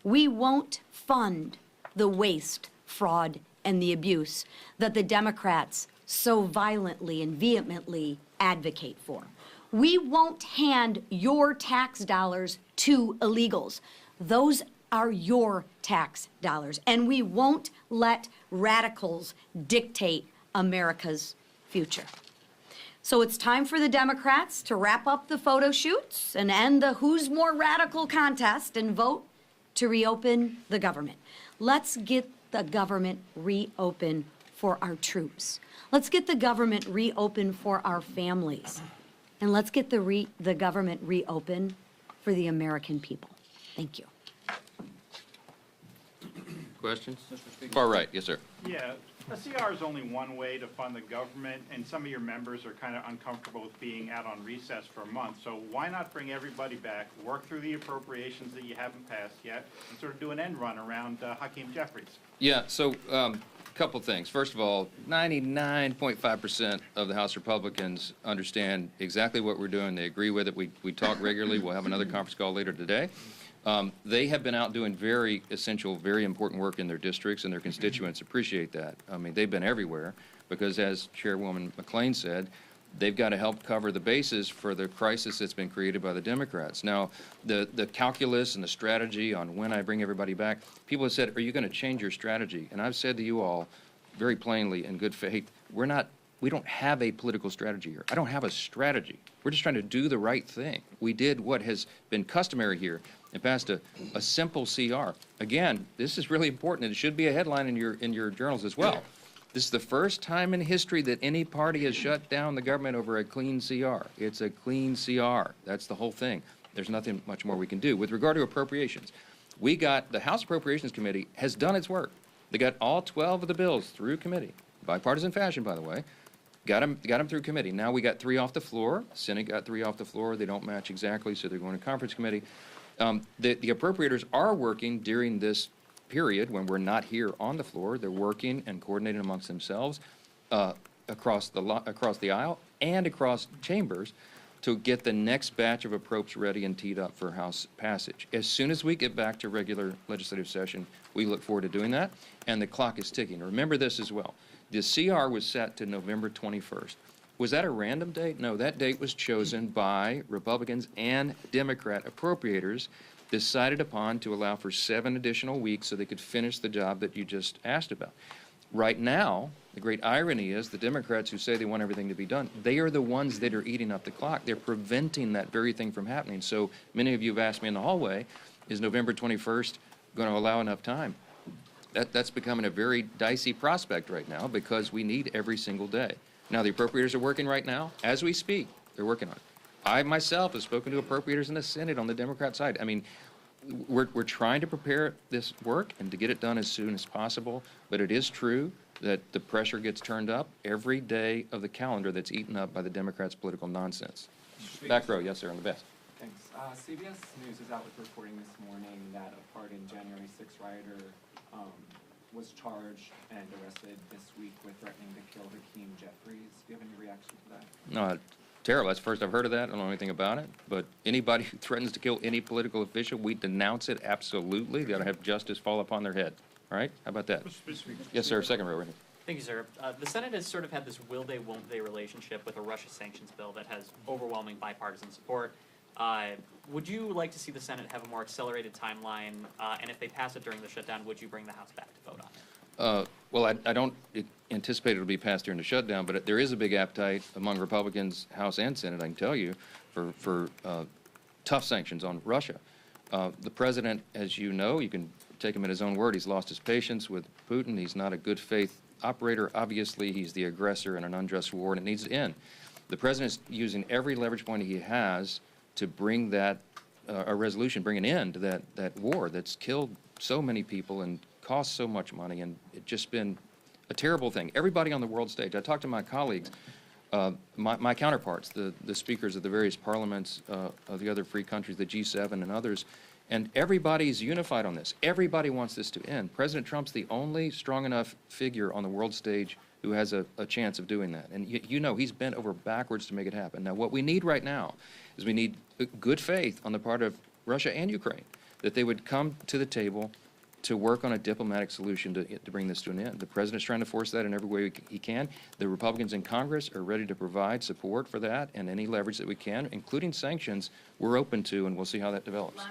We won't fund the waste, fraud, and the abuse that the Democrats so violently and vehemently advocate for. We won't hand your tax dollars to illegals. Those are your tax dollars. And we won't let radicals dictate America's future. So it's time for the Democrats to wrap up the photo shoots and end the who's more radical contest and vote to reopen the government. Let's get the government reopened for our troops. Let's get the government reopened for our families. And let's get the government reopened for the American people. Thank you. Questions? Far right, yes, sir. Yeah, a CR is only one way to fund the government, and some of your members are kind of uncomfortable with being out on recess for a month. So why not bring everybody back, work through the appropriations that you haven't passed yet, and sort of do an end run around Hakeem Jeffries? Yeah, so a couple things. First of all, 99.5% of the House Republicans understand exactly what we're doing. They agree with it. We talk regularly. We'll have another conference call later today. They have been out doing very essential, very important work in their districts, and their constituents appreciate that. I mean, they've been everywhere because, as Chairwoman McClain said, they've got to help cover the basis for the crisis that's been created by the Democrats. Now, the calculus and the strategy on when I bring everybody back, people have said, are you going to change your strategy? And I've said to you all very plainly in good faith, we don't have a political strategy here. I don't have a strategy. We're just trying to do the right thing. We did what has been customary here and passed a simple CR. Again, this is really important, and it should be a headline in your journals as well. This is the first time in history that any party has shut down the government over a clean CR. It's a clean CR. That's the whole thing. There's nothing much more we can do. With regard to appropriations, the House Appropriations Committee has done its work. They got all 12 of the bills through committee, bipartisan fashion, by the way. Got them through committee. Now we got 3 off the floor. Senate got 3 off the floor. They don't match exactly, so they're going to conference committee. The appropriators are working during this period when we're not here on the floor. They're working and coordinating amongst themselves across the aisle and across chambers to get the next batch of appropes ready and teed up for House passage. As soon as we get back to regular legislative session, we look forward to doing that, and the clock is ticking. Remember this as well. The CR was set to November 21st. Was that a random date? No, that date was chosen by Republicans and Democrat appropriators, decided upon to allow for 7 additional weeks so they could finish the job that you just asked about. Right now, the great irony is the Democrats who say they want everything to be done, they are the ones that are eating up the clock. They're preventing that very thing from happening. So many of you have asked me in the hallway, is November 21st going to allow enough time? That's becoming a very dicey prospect right now because we need every single day. Now, the appropriators are working right now. As we speak, they're working on it. I myself have spoken to appropriators in the Senate on the Democrat side. I mean, we're trying to prepare this work and to get it done as soon as possible, but it is true that the pressure gets turned up every day of the calendar that's eaten up by the Democrats' political nonsense. Back row, yes, sir, on the best. Thanks. CBS News is out with reporting this morning that a part in January 6th rioter was charged and arrested this week with threatening to kill Hakeem Jeffries. Do you have any reaction to that? No, terrible. That's the first I've heard of that. I don't know anything about it. But anybody who threatens to kill any political official, we denounce it absolutely. They ought to have justice fall upon their head. All right? How about that? Yes, sir. Second row right here. Thank you, sir. The Senate has sort of had this will they, won't they relationship with a Russia sanctions bill that has overwhelming bipartisan support. Would you like to see the Senate have a more accelerated timeline? And if they pass it during the shutdown, would you bring the House back to vote on it? Well, I don't anticipate it will be passed during the shutdown, but there is a big appetite among Republicans, House and Senate, I can tell you, for tough sanctions on Russia. The president, as you know, you can take him at his own word, he's lost his patience with Putin. He's not a good faith operator. Obviously, he's the aggressor in an unjust war, and it needs to end. The president is using every leverage point he has to bring that a resolution, bring an end to that war that's killed so many people and cost so much money, and it's just been a terrible thing. Everybody on the world stage, I talked to my colleagues, my counterparts, the speakers of the various parliaments of the other free countries, the G7 and others, and everybody's unified on this. Everybody wants this to end. President Trump's the only strong enough figure on the world stage who has a chance of doing that. And you know he's bent over backwards to make it happen. Now, what we need right now is we need good faith on the part of Russia and Ukraine, that they would come to the table to work on a diplomatic solution to bring this to an end. The president's trying to force that in every way he can. The Republicans in Congress are ready to provide support for that, and any leverage that we can, including sanctions, we're open to, and we'll see how that develops.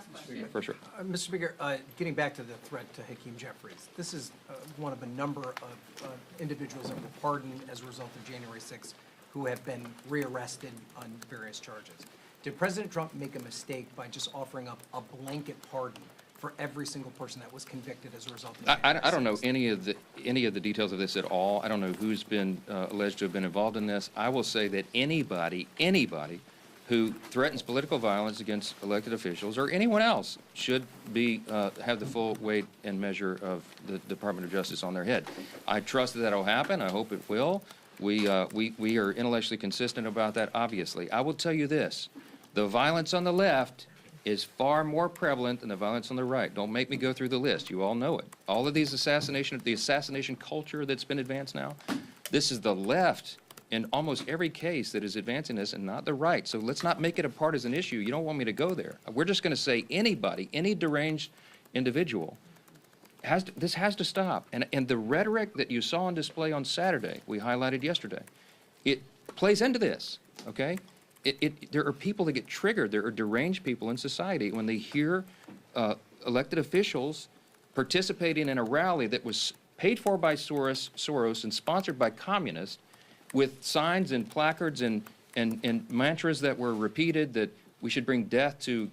For sure. Mr. Speaker, getting back to the threat to Hakeem Jeffries, this is one of a number of individuals that were pardoned as a result of January 6th who have been rearrested on various charges. Did President Trump make a mistake by just offering up a blanket pardon for every single person that was convicted as a result of the I don't know any of the details of this at all. I don't know who's been alleged to have been involved in this. I will say that anybody who threatens political violence against elected officials or anyone else should be have the full weight and measure of the Department of Justice on their head. I trust that will happen. I hope it will. We are intellectually consistent about that, obviously. I will tell you this. The violence on the left is far more prevalent than the violence on the right. Don't make me go through the list. You all know it. All of these the assassination culture that's been advanced now, this is the left in almost every case that is advancing this and not the right. So let's not make it a partisan issue. You don't want me to go there. We're just going to say anybody, any deranged individual, this has to stop. And the rhetoric that you saw on display on Saturday, we highlighted yesterday, it plays into this, okay? There are people that get triggered. There are deranged people in society when they hear elected officials participating in a rally that was paid for by Soros and sponsored by communists with signs and placards and mantras that were repeated that we should bring death to,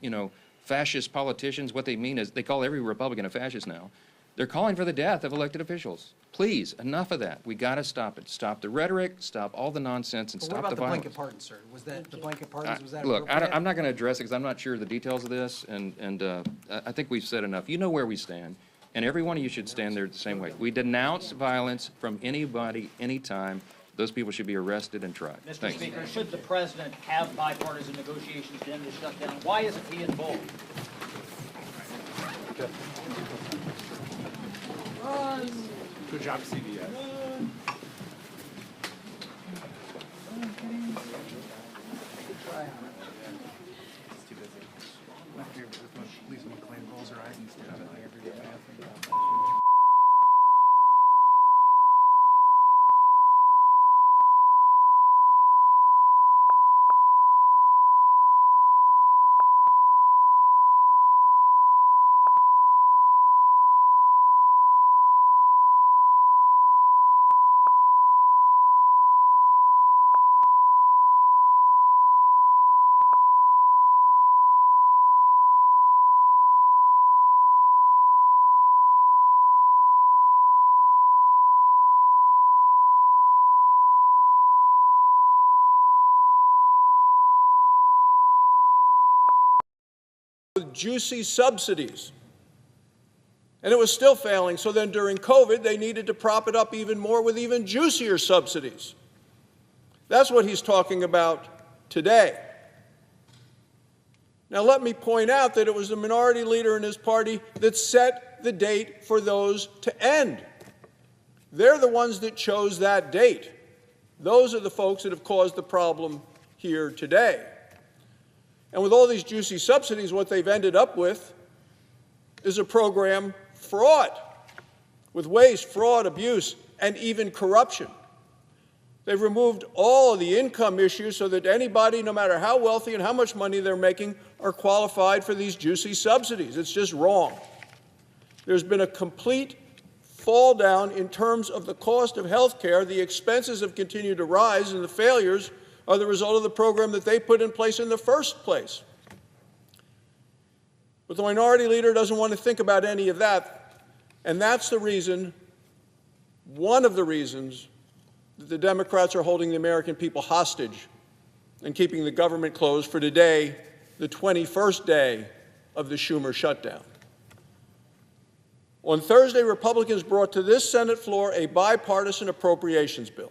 fascist politicians. What they mean is they call every Republican a fascist now. They're calling for the death of elected officials. Please, enough of that. We got to stop it. Stop the rhetoric, stop all the nonsense, and stop the violence. What about the blanket pardon, sir? Was that the blanket pardons? Was that look, appropriate? I'm not going to address it because I'm not sure of the details of this, and I think we've said enough. You know where we stand, and every one of you should stand there the same way. We denounce violence from anybody, anytime. Those people should be arrested and tried. Mr. Thanks. Speaker, should the president have bipartisan negotiations to end the shutdown? Why isn't he involved? Good job, CBS. Lisa McClain rolls her eyes and stares at me every day. With juicy subsidies. And it was still failing, so then during COVID, they needed to prop it up even more with even juicier subsidies. That's what he's talking about today. Now, let me point out that it was the minority leader in his party that set the date for those to end. They're the ones that chose that date. Those are the folks that have caused the problem here today. And with all these juicy subsidies, what they've ended up with is a program fraud, with waste, fraud, abuse, and even corruption. They've removed all of the income issues so that anybody, no matter how wealthy and how much money they're making, are qualified for these juicy subsidies. It's just wrong. There's been a complete fall down in terms of the cost of health care. The expenses have continued to rise, and the failures are the result of the program that they put in place in the first place. But the minority leader doesn't want to think about any of that, and that's the reason, one of the reasons, that the Democrats are holding the American people hostage and keeping the government closed for today, the 21st day of the Schumer shutdown. On Thursday, Republicans brought to this Senate floor a bipartisan appropriations bill.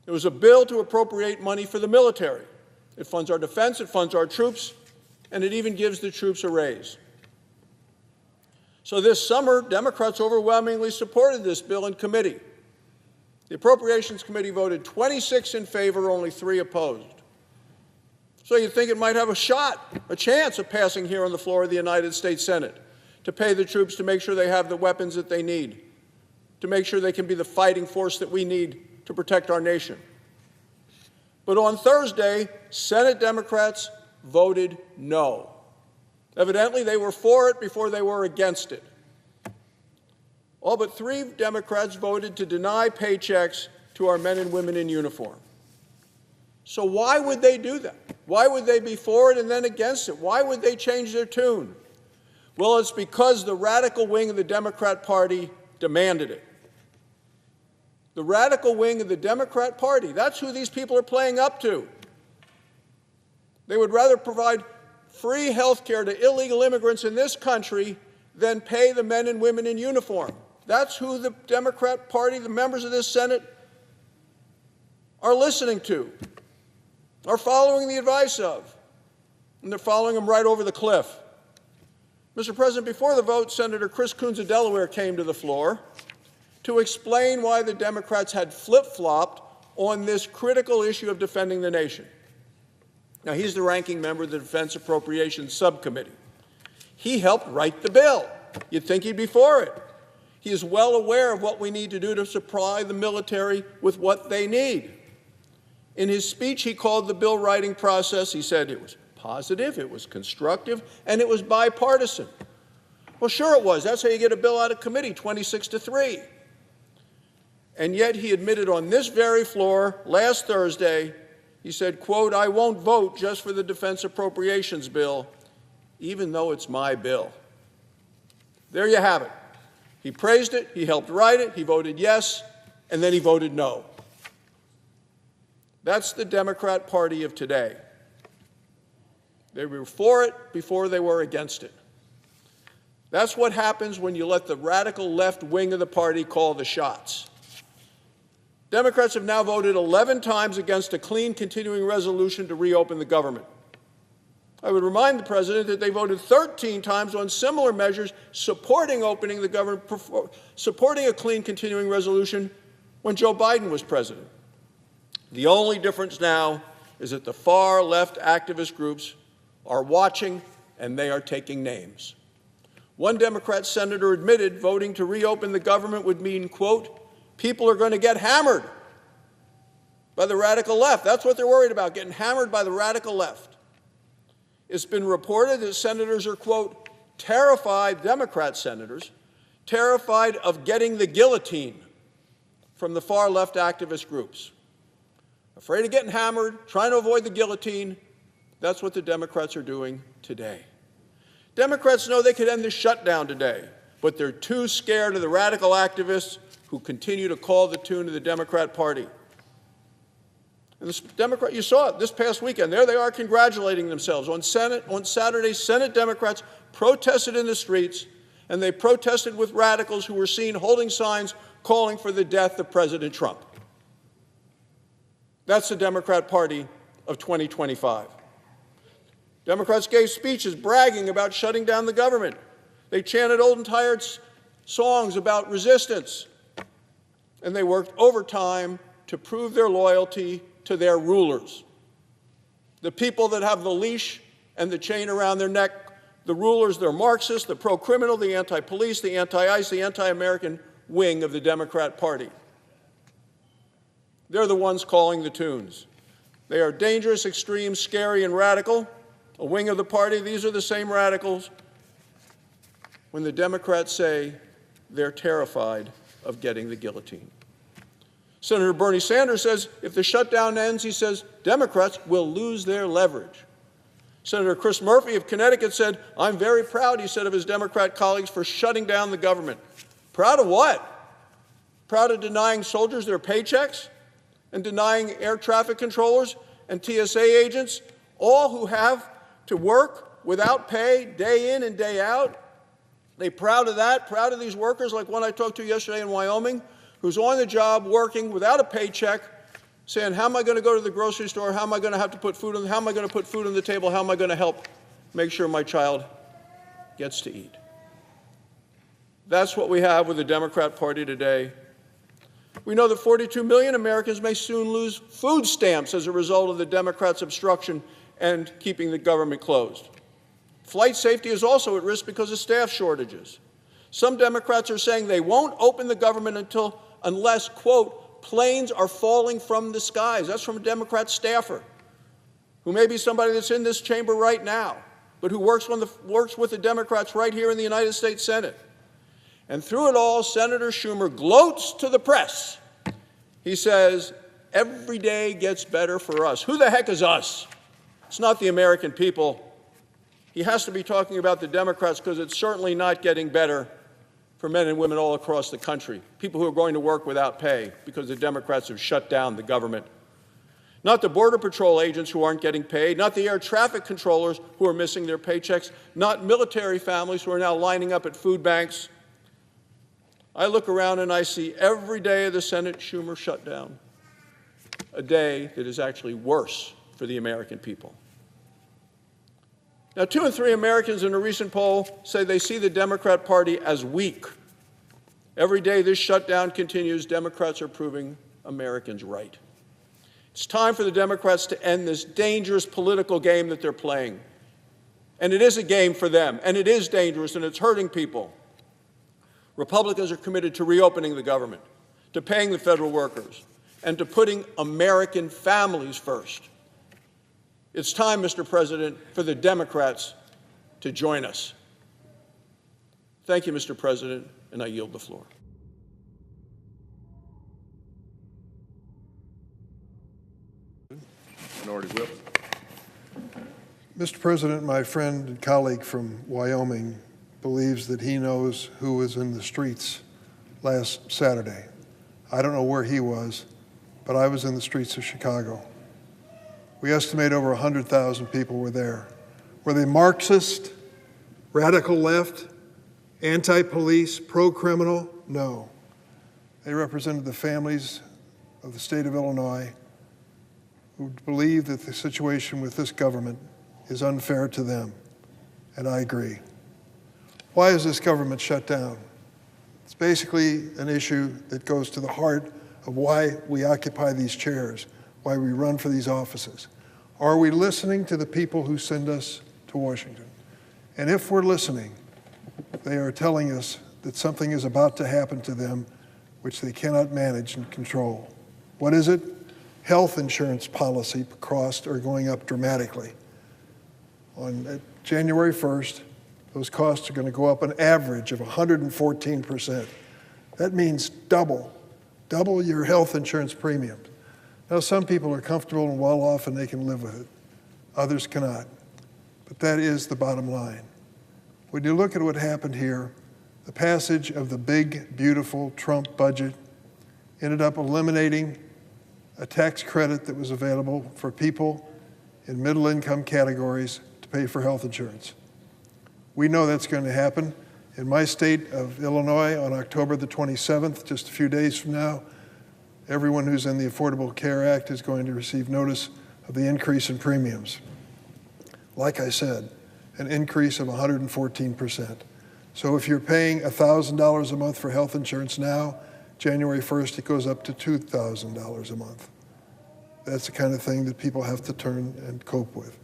It was a bill to appropriate money for the military. It funds our defense, it funds our troops, and it even gives the troops a raise. So this summer, Democrats overwhelmingly supported this bill in committee. The Appropriations Committee voted 26 in favor, only 3 opposed. So you'd think it might have a chance of passing here on the floor of the United States Senate, to pay the troops to make sure they have the weapons that they need, to make sure they can be the fighting force that we need to protect our nation. But on Thursday, Senate Democrats voted no. Evidently, they were for it before they were against it. All but 3 Democrats voted to deny paychecks to our men and women in uniform. So why would they do that? Why would they be for it and then against it? Why would they change their tune? Well, it's because the radical wing of the Democrat Party demanded it. The radical wing of the Democrat Party, that's who these people are playing up to. They would rather provide free health care to illegal immigrants in this country than pay the men and women in uniform. That's who the Democrat Party, the members of this Senate, are listening to, are following the advice of, and they're following them right over the cliff. Mr. President, before the vote, Senator Chris Coons of Delaware came to the floor to explain why the Democrats had flip-flopped on this critical issue of defending the nation. Now, he's the ranking member of the Defense Appropriations Subcommittee. He helped write the bill. You'd think he'd be for it. He is well aware of what we need to do to supply the military with what they need. In his speech, he called the bill writing process, he said it was positive, it was constructive, and it was bipartisan. Well, sure it was. That's how you get a bill out of committee, 26-3. And yet he admitted on this very floor last Thursday, he said, quote, "I won't vote just for the defense appropriations bill, even though it's my bill." There you have it. He praised it, he helped write it, he voted yes, and then he voted no. That's the Democrat Party of today. They were for it before they were against it. That's what happens when you let the radical left wing of the party call the shots. Democrats have now voted 11 times against a clean continuing resolution to reopen the government. I would remind the President that they voted 13 times on similar measures supporting opening the government, supporting a clean continuing resolution when Joe Biden was president. The only difference now is that the far left activist groups are watching and they are taking names. One Democrat senator admitted voting to reopen the government would mean, quote, "People are going to get hammered by the radical left." That's what they're worried about, getting hammered by the radical left. It's been reported that senators are, quote, terrified, Democrat senators, terrified of getting the guillotine from the far left activist groups. Afraid of getting hammered, trying to avoid the guillotine. That's what the Democrats are doing today. Democrats know they could end the shutdown today, but they're too scared of the radical activists who continue to call the tune of the Democrat Party. And this Democrat, you saw it this past weekend. There they are congratulating themselves. On Saturday, Senate Democrats protested in the streets, and they protested with radicals who were seen holding signs calling for the death of President Trump. That's the Democrat Party of 2025. Democrats gave speeches bragging about shutting down the government. They chanted old and tired songs about resistance. And they worked overtime to prove their loyalty to their rulers. The people that have the leash and the chain around their neck, the rulers, they're Marxists, the pro-criminal, the anti-police, the anti-ICE, the anti-American wing of the Democrat Party. They're the ones calling the tunes. They are dangerous, extreme, scary, and radical. A wing of the party, these are the same radicals. When the Democrats say they're terrified of getting the guillotine. Senator Bernie Sanders says if the shutdown ends, he says, Democrats will lose their leverage. Senator Chris Murphy of Connecticut said, "I'm very proud," he said, "of his Democrat colleagues for shutting down the government." Proud of what? Proud of denying soldiers their paychecks and denying air traffic controllers and TSA agents, all who have to work without pay day in and day out? They proud of that? Proud of these workers like one I talked to yesterday in Wyoming, who's on the job working without a paycheck, saying, how am I going to go to the grocery store? How am I going to have to put food on? How am I going to put food on the table? How am I going to help make sure my child gets to eat? That's what we have with the Democrat Party today. We know that 42 million Americans may soon lose food stamps as a result of the Democrats' obstruction and keeping the government closed. Flight safety is also at risk because of staff shortages. Some Democrats are saying they won't open the government unless, quote, planes are falling from the skies. That's from a Democrat staffer, who may be somebody that's in this chamber right now, but who works with the Democrats right here in the United States Senate. And through it all, Senator Schumer gloats to the press He says, every day gets better for us. Who the heck is us? It's not the American people. He has to be talking about the Democrats because it's certainly not getting better for men and women all across the country, people who are going to work without pay because the Democrats have shut down the government. Not the Border Patrol agents who aren't getting paid, not the air traffic controllers who are missing their paychecks, not military families who are now lining up at food banks. I look around and I see every day of the Senate Schumer shutdown a day that is actually worse for the American people. Now, 2 in 3 Americans in a recent poll say they see the Democrat Party as weak. Every day this shutdown continues, Democrats are proving Americans right. It's time for the Democrats to end this dangerous political game that they're playing. And it is a game for them, and it is dangerous, and it's hurting people. Republicans are committed to reopening the government, to paying the federal workers, and to putting American families first. It's time, Mr. President, for the Democrats to join us. Thank you, Mr. President, and I yield the floor. Minority Whip. Mr. President, my friend and colleague from Wyoming believes that he knows who was in the streets last Saturday. I don't know where he was, but I was in the streets of Chicago. We estimate over 100,000 people were there. Were they Marxist, radical left, anti-police, pro-criminal? No. They represented the families of the state of Illinois who believe that the situation with this government is unfair to them, and I agree. Why is this government shut down? It's basically an issue that goes to the heart of why we occupy these chairs, why we run for these offices. Are we listening to the people who send us to Washington? And if we're listening, they are telling us that something is about to happen to them which they cannot manage and control. What is it? Health insurance policy costs are going up dramatically. On January 1st, those costs are going to go up an average of 114%. That means double your health insurance premiums. Now, some people are comfortable and well off and they can live with it. Others cannot. But that is the bottom line. When you look at what happened here, the passage of the big, beautiful Trump budget ended up eliminating a tax credit that was available for people in middle income categories to pay for health insurance. We know that's going to happen. In my state of Illinois, on October the 27th, just a few days from now, everyone who's in the Affordable Care Act is going to receive notice of the increase in premiums. Like I said, an increase of 114%. So if you're paying $1,000 a month for health insurance now, January 1st, it goes up to $2,000 a month. That's the kind of thing that people have to turn and cope with.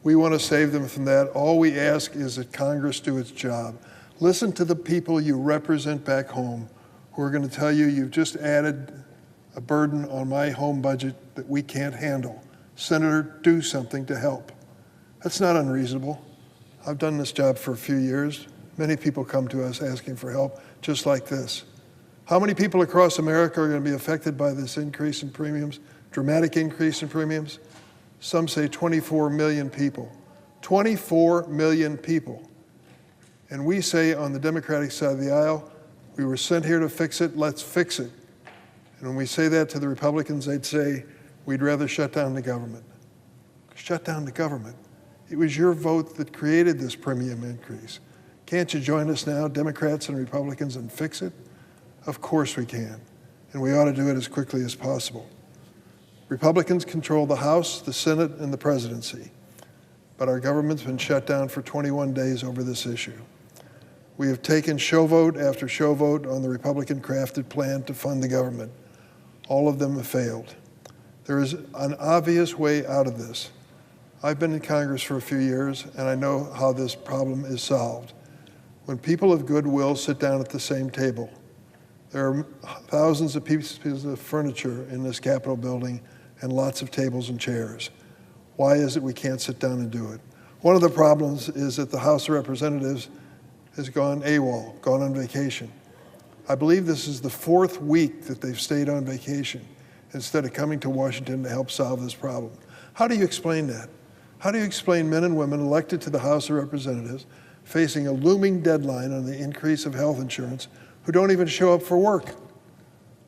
We want to save them from that. All we ask is that Congress do its job. Listen to the people you represent back home who are going to tell you you've just added a burden on my home budget that we can't handle. Senator, do something to help. That's not unreasonable. I've done this job for a few years. Many people come to us asking for help, just like this. How many people across America are going to be affected by this increase in premiums, dramatic increase in premiums? Some say 24 million people. 24 million people. And we say on the Democratic side of the aisle, we were sent here to fix it, let's fix it. And when we say that to the Republicans, they'd say, we'd rather shut down the government. Shut down the government. It was your vote that created this premium increase. Can't you join us now, Democrats and Republicans, and fix it? Of course we can, and we ought to do it as quickly as possible. Republicans control the House, the Senate, and the presidency, but our government's been shut down for 21 days over this issue. We have taken show vote after show vote on the Republican-crafted plan to fund the government. All of them have failed. There is an obvious way out of this. I've been in Congress for a few years, and I know how this problem is solved. When people of goodwill sit down at the same table, there are thousands of pieces of furniture in this Capitol building and lots of tables and chairs. Why is it we can't sit down and do it? One of the problems is that the House of Representatives has gone AWOL, gone on vacation. I believe this is the 4th week that they've stayed on vacation. instead of coming to Washington to help solve this problem. How do you explain that? How do you explain men and women elected to the House of Representatives facing a looming deadline on the increase of health insurance who don't even show up for work?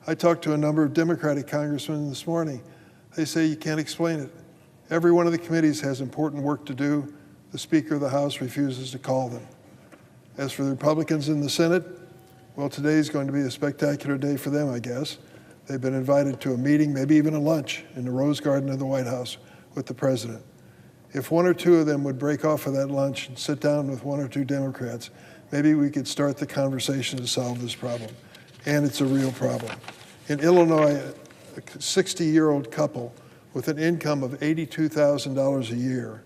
I talked to a number of Democratic congressmen this morning. They say you can't explain it. Every one of the committees has important work to do. The Speaker of the House refuses to call them. As for the Republicans in the Senate, well, today's going to be a spectacular day for them, I guess. They've been invited to a meeting, maybe even a lunch, in the Rose Garden of the White House with the president. If one or two of them would break off of that lunch and sit down with one or two Democrats, maybe we could start the conversation to solve this problem. And it's a real problem. In Illinois, a 60-year-old couple with an income of $82,000 a year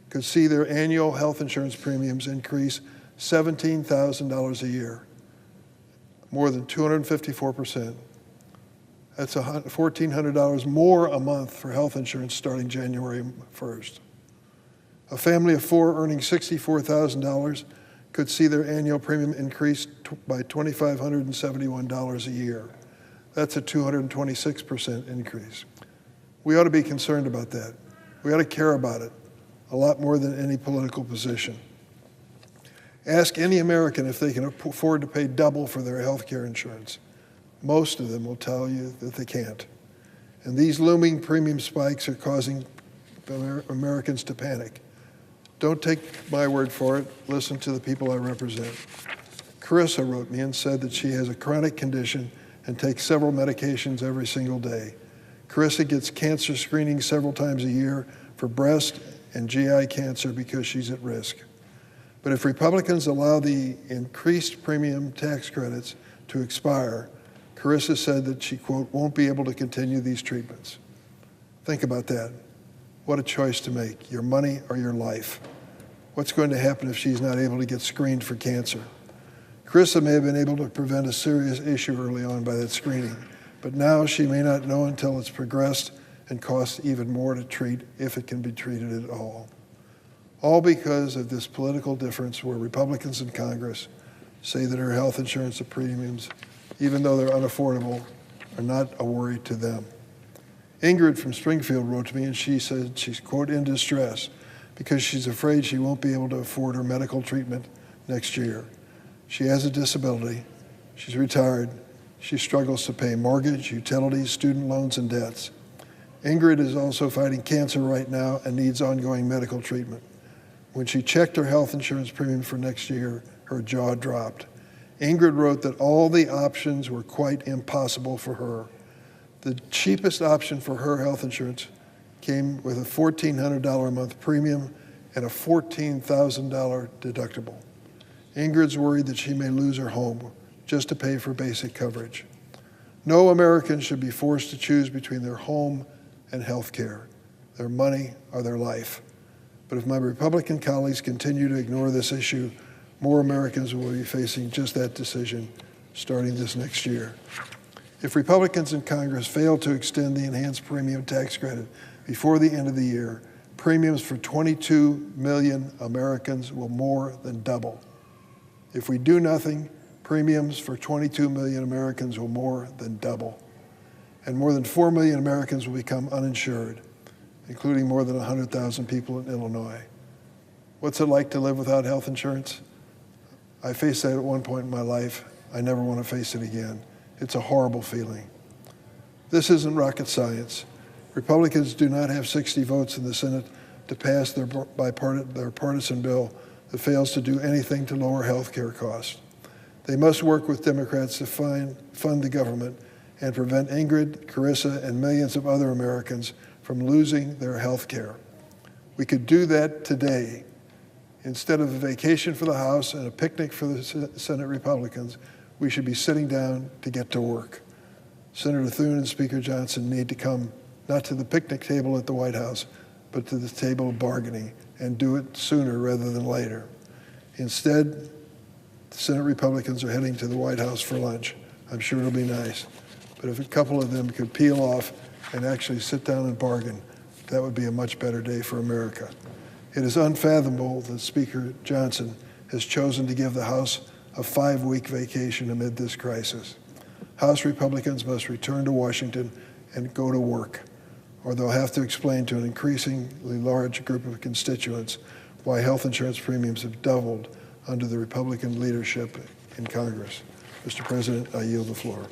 could see their annual health insurance premiums increase $17,000 a year, more than 254%. That's $1,400 more a month for health insurance starting January 1st. A family of four earning $64,000 could see their annual premium increase by $2,571 a year. That's a 226% increase. We ought to be concerned about that. We ought to care about it a lot more than any political position. Ask any American if they can afford to pay double for their health care insurance. Most of them will tell you that they can't. And these looming premium spikes are causing Americans to panic. Don't take my word for it. Listen to the people I represent. Carissa wrote me and said that she has a chronic condition and takes several medications every single day. Carissa gets cancer screening several times a year for breast and GI cancer because she's at risk. But if Republicans allow the increased premium tax credits to expire, Carissa said that she, quote, won't be able to continue these treatments. Think about that. What a choice to make, your money or your life. What's going to happen if she's not able to get screened for cancer? Carissa may have been able to prevent a serious issue early on by that screening, but now she may not know until it's progressed and costs even more to treat if it can be treated at all. All because of this political difference where Republicans in Congress say that her health insurance premiums, even though they're unaffordable, are not a worry to them. Ingrid from Springfield wrote to me and she said she's, quote, in distress because she's afraid she won't be able to afford her medical treatment next year. She has a disability, she's retired, she struggles to pay mortgage, utilities, student loans, and debts. Ingrid is also fighting cancer right now and needs ongoing medical treatment. When she checked her health insurance premium for next year, her jaw dropped. Ingrid wrote that all the options were quite impossible for her. The cheapest option for her health insurance came with a $1,400 a month premium and a $14,000 deductible. Ingrid's worried that she may lose her home just to pay for basic coverage. No American should be forced to choose between their home and health care, their money or their life. But if my Republican colleagues continue to ignore this issue, more Americans will be facing just that decision starting this next year. If Republicans in Congress fail to extend the enhanced premium tax credit before the end of the year, premiums for 22 million Americans will more than double. If we do nothing, premiums for 22 million Americans will more than double. And more than 4 million Americans will become uninsured, including more than 100,000 people in Illinois. What's it like to live without health insurance? I faced that at one point in my life. I never want to face it again. It's a horrible feeling. This isn't rocket science. Republicans do not have 60 votes in the Senate to pass their partisan bill that fails to do anything to lower health care costs. They must work with Democrats to fund the government and prevent Ingrid, Carissa, and millions of other Americans from losing their health care. We could do that today. Instead of a vacation for the House and a picnic for the Senate Republicans, we should be sitting down to get to work. Senator Thune and Speaker Johnson need to come not to the picnic table at the White House, but to the table of bargaining and do it sooner rather than later. Instead, the Senate Republicans are heading to the White House for lunch. I'm sure it'll be nice. But if a couple of them could peel off and actually sit down and bargain, that would be a much better day for America. It is unfathomable that Speaker Johnson has chosen to give the House a 5-week vacation amid this crisis. House Republicans must return to Washington and go to work, or they'll have to explain to an increasingly large group of constituents why health insurance premiums have doubled under the Republican leadership in Congress. Mr. President, I yield the floor.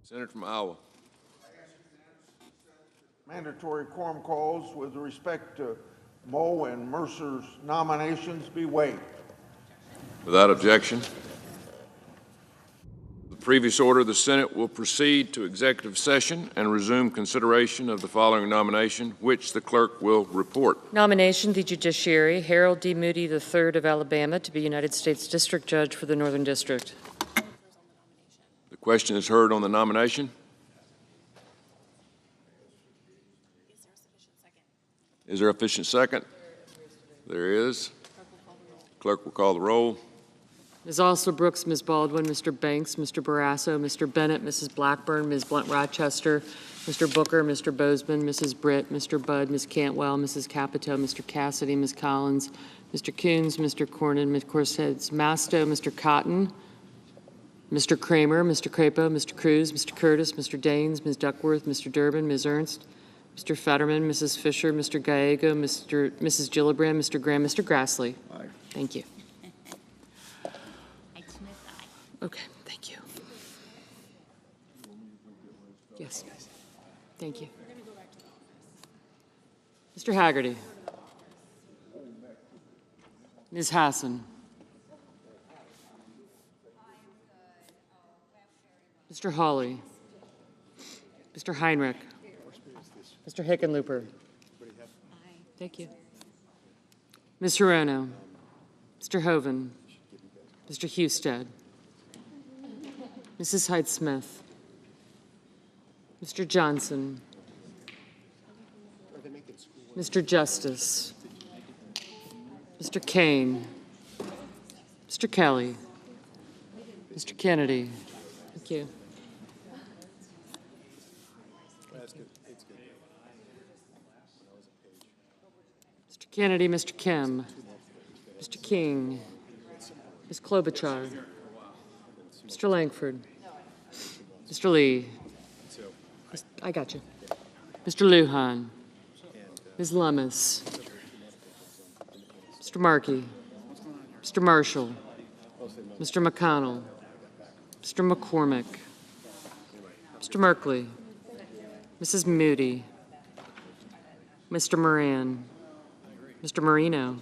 Senator from Iowa. Mandatory quorum calls with respect to Moe and Mercer's nominations be waived. Without objection. The previous order, the Senate will proceed to executive session and resume consideration of the following nomination, which the clerk will report. Nomination, the Judiciary, Harold D. Moody III of Alabama to be United States District Judge for the Northern District. The question is heard on the nomination. Is there a sufficient second? There is. Clerk will call the roll. Ms. Osler Brooks, Ms. Baldwin, Mr. Banks, Mr. Barrasso, Mr. Bennett, Mrs. Blackburn, Ms. Blunt Rochester, Mr. Booker, Mr. Bozeman, Mrs. Britt, Mr. Budd, Ms. Cantwell, Mrs. Capito, Mr. Cassidy, Ms. Collins, Mr. Coons, Mr. Cornyn, Ms. Corseds, Masto, Mr. Cotton, Mr. Kramer, Mr. Crapo, Mr. Cruz, Mr. Curtis, Mr. Daines, Ms. Duckworth, Mr. Durbin, Ms. Ernst, Mr. Fetterman, Mrs. Fisher, Mr. Gallego, Mrs. Gillibrand, Mr. Graham, Mr. Grassley. Aye. Thank you. Okay, thank you. Yes, thank you. Mr. Haggerty. Ms. Hassan. Mr. Hawley. Mr. Heinrich. Mr. Hickenlooper. Thank you. Ms. Hirono. Mr. Hoven. Mr. Husted. Mrs. Hyde-Smith. Mr. Johnson. Mr. Justice. Mr. Kane. Mr. Kelly. Mr. Kennedy. Thank you. Mr. Kennedy, Mr. Kim, Mr. King, Ms. Klobuchar, Mr. Langford, Mr. Lee, I got you, Mr. Lujan, Ms. Lummis, Mr. Markey, Mr. Marshall, Mr. McConnell, Mr. McCormick, Mr. Merkley, Mrs. Moody, Mr. Moran, Mr. Marino,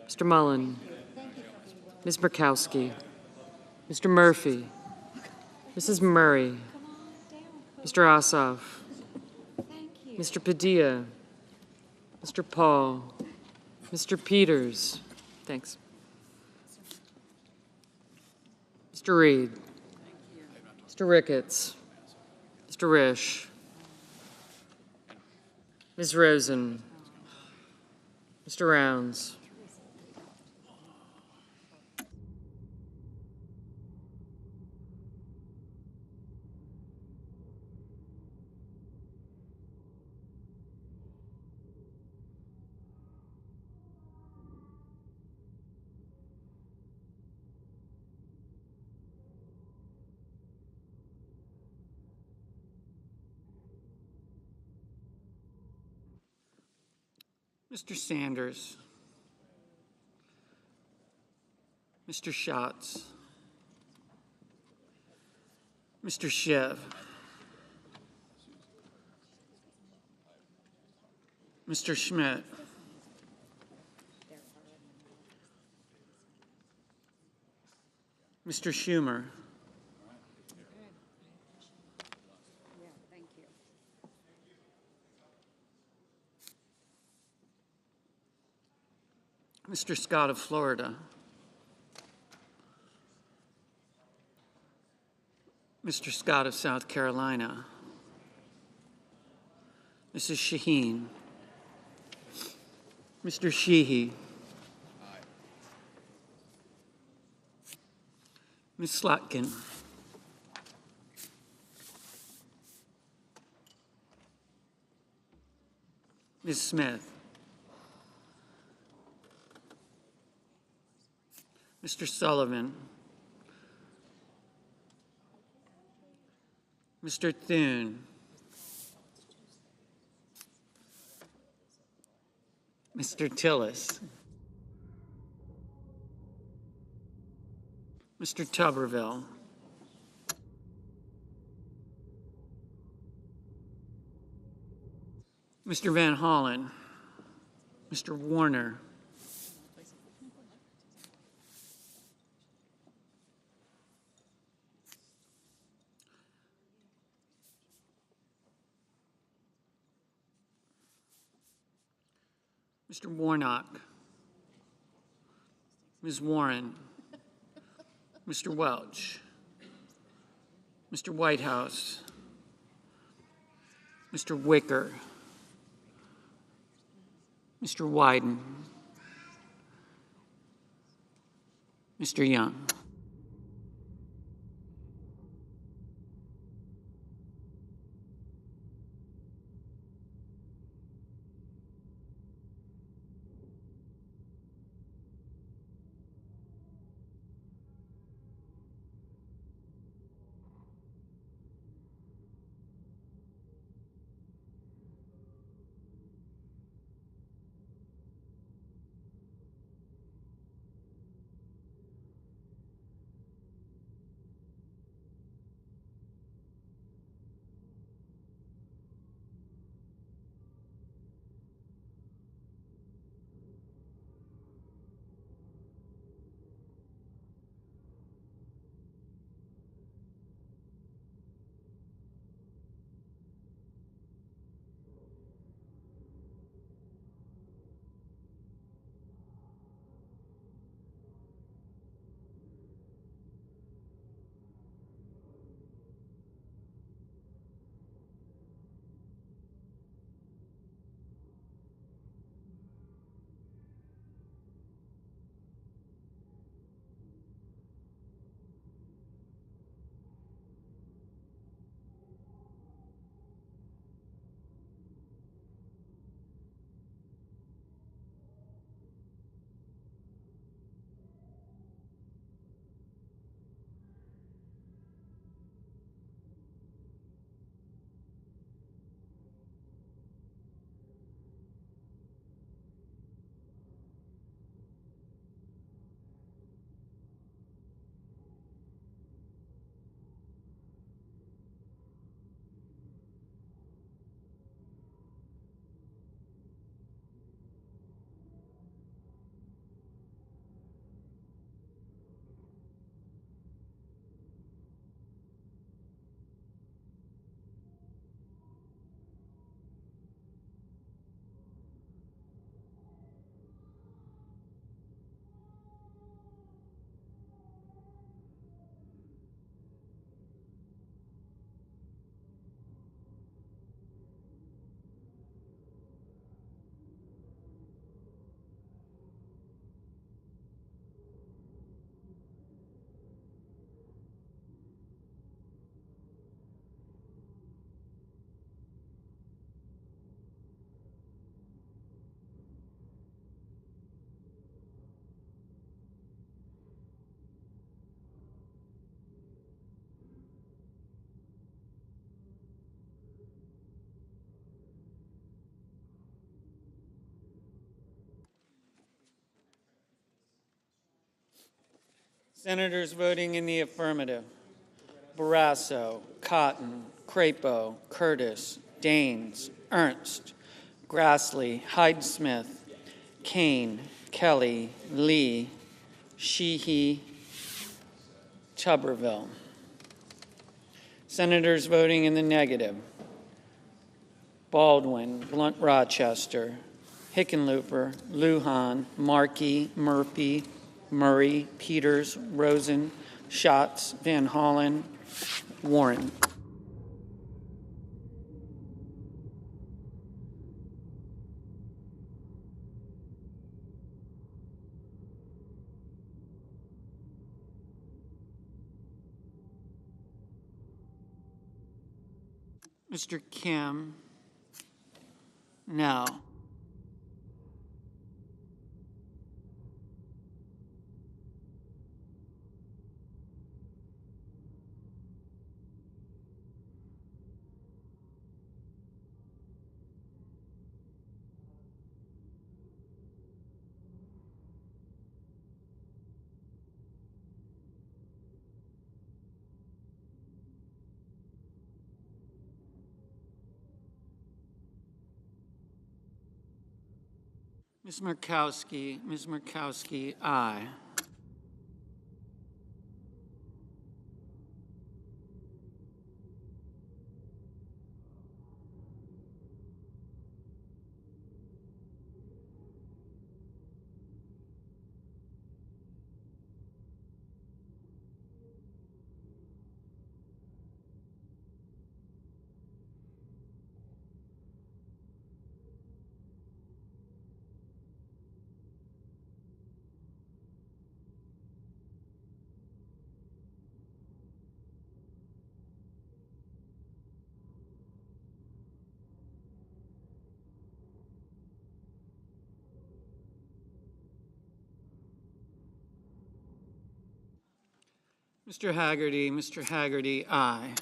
Mr. Mullen, Ms. Murkowski, Mr. Murphy, Mrs. Murray, Mr. Ossoff, Mr. Padilla, Mr. Paul, Mr. Peters, thanks. Mr. Reed, Mr. Ricketts, Mr. Risch, Ms. Rosen, Mr. Rounds, Mr. Sanders, Mr. Schatz, Mr. Schiff, Mr. Schmidt, Mr. Schumer, Mr. Scott of Florida, Mr. Scott of South Carolina, Mrs. Shaheen, Mr. Sheehy, Ms. Slotkin, Ms. Smith, Mr. Sullivan, Mr. Thune, Mr. Tillis, Mr. Tuberville, Mr. Van Hollen, Mr. Warner, Mr. Warnock, Ms. Warren, Mr. Welch, Mr. Whitehouse, Mr. Wicker, Mr. Wyden, Mr. Young. Senators voting in the affirmative: Barrasso, Cotton, Crapo, Curtis, Daines, Ernst, Grassley, Hyde-Smith, Kane, Kelly, Lee, Sheehy, Tuberville. Senators voting in the negative: Baldwin, Blunt Rochester, Hickenlooper, Lujan, Markey, Murphy, Murray, Peters, Rosen, Schatz, Van Hollen, Warren. Mr. Kim, no. Ms. Murkowski, aye. Mr. Haggerty, aye.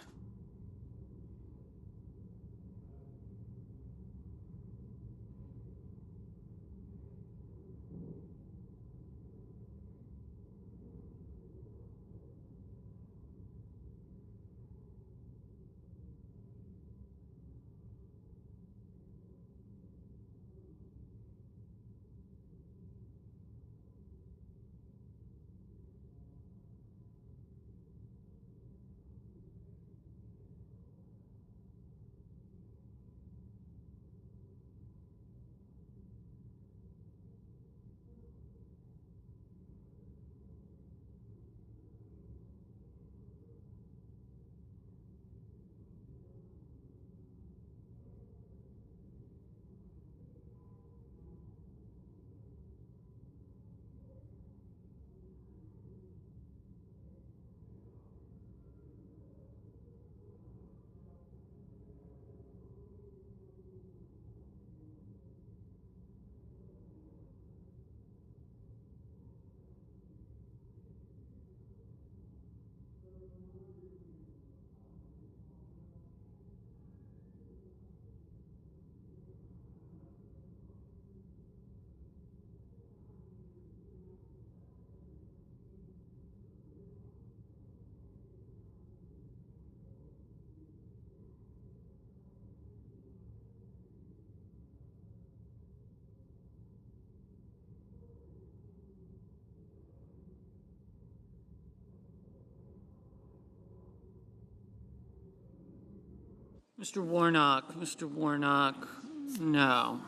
Mr. Warnock, no.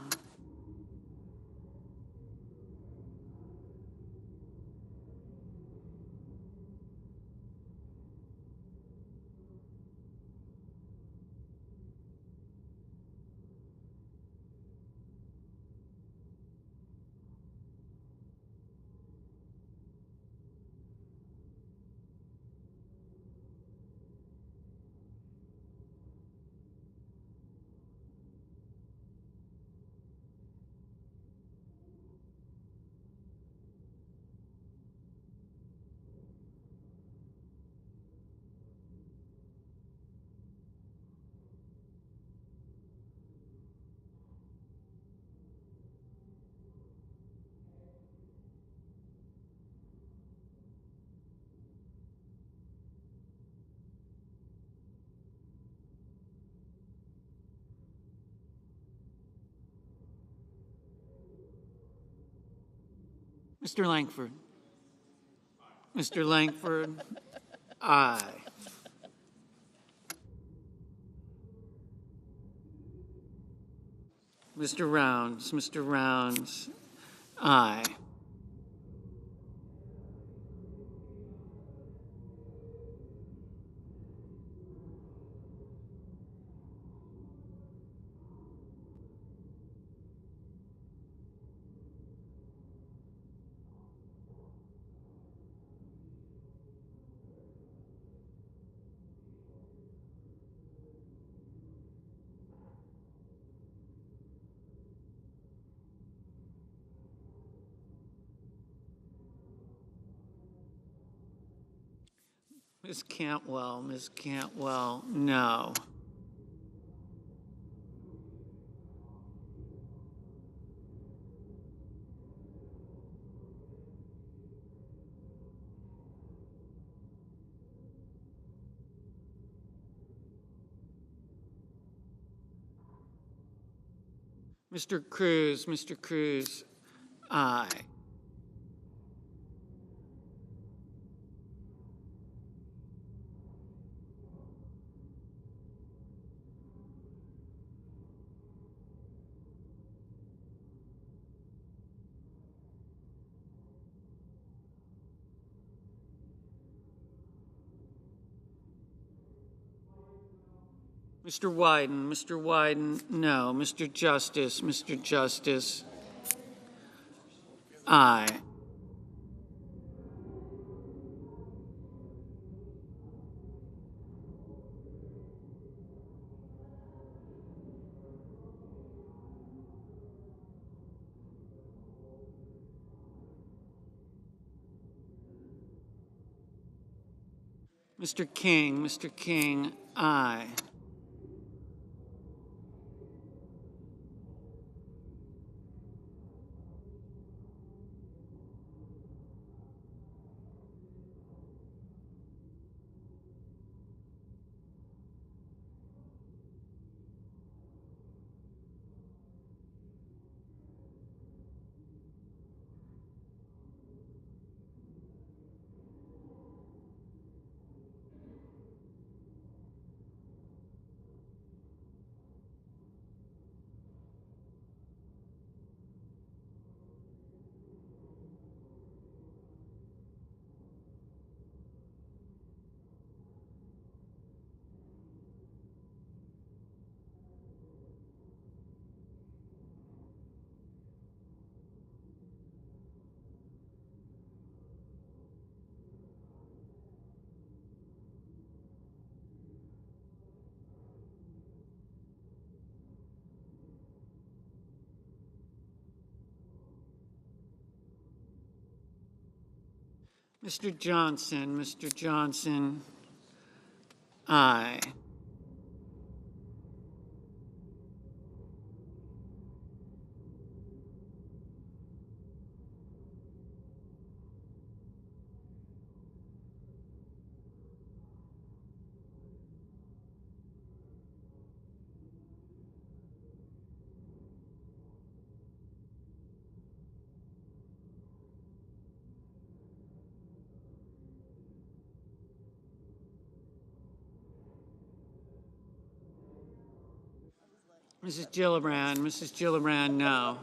Mr. Langford. Mr. Langford, aye. Mr. Rounds, aye. Ms. Cantwell, no. Mr. Cruz, aye. Mr. Wyden, no. Mr. Justice, aye. Mr. King, aye. Mr. Johnson, aye. Mrs. Gillibrand, no.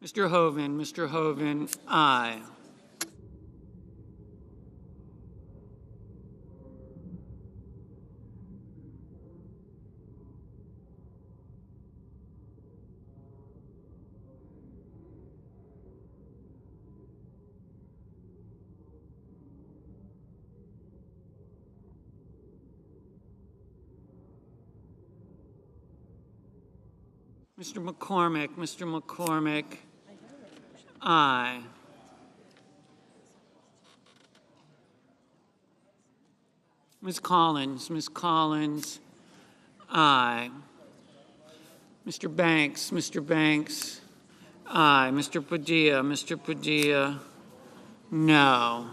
Mr. Hoven, aye. Mr. McCormick, aye. Ms. Collins, aye. Mr. Banks, aye. Mr. Padilla, no.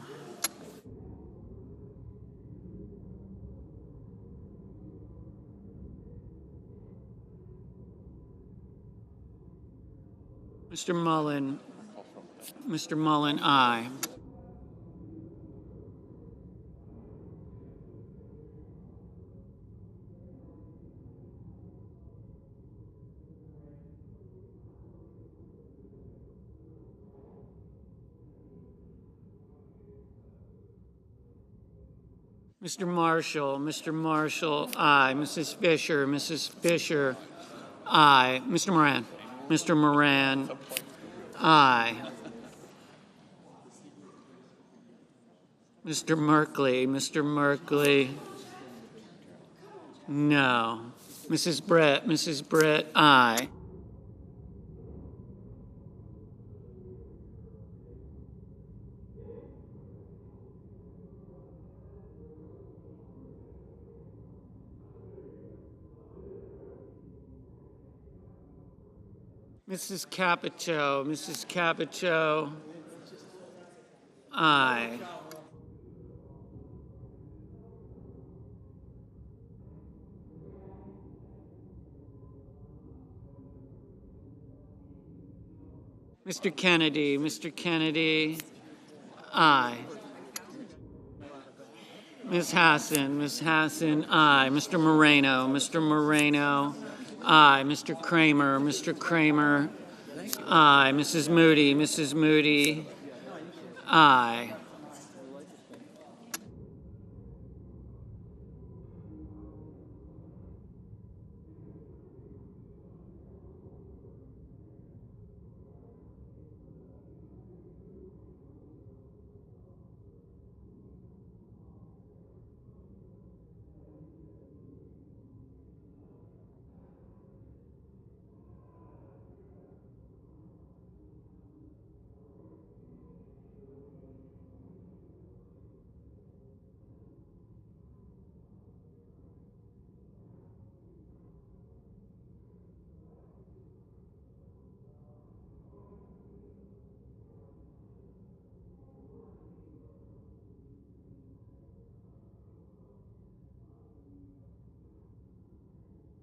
Mr. Mullen, aye. Mr. Marshall, aye. Mrs. Fisher, aye. Mr. Moran, aye. Mr. Merkley, no. Mrs. Brett, aye. Mrs. Capito, aye. Mr. Kennedy, aye. Ms. Hassan, aye. Mr. Moreno, aye. Mr. Kramer, aye. Mrs. Moody, aye.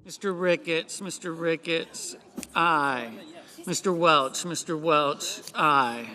Mr. Ricketts, aye. Mr. Welch, aye.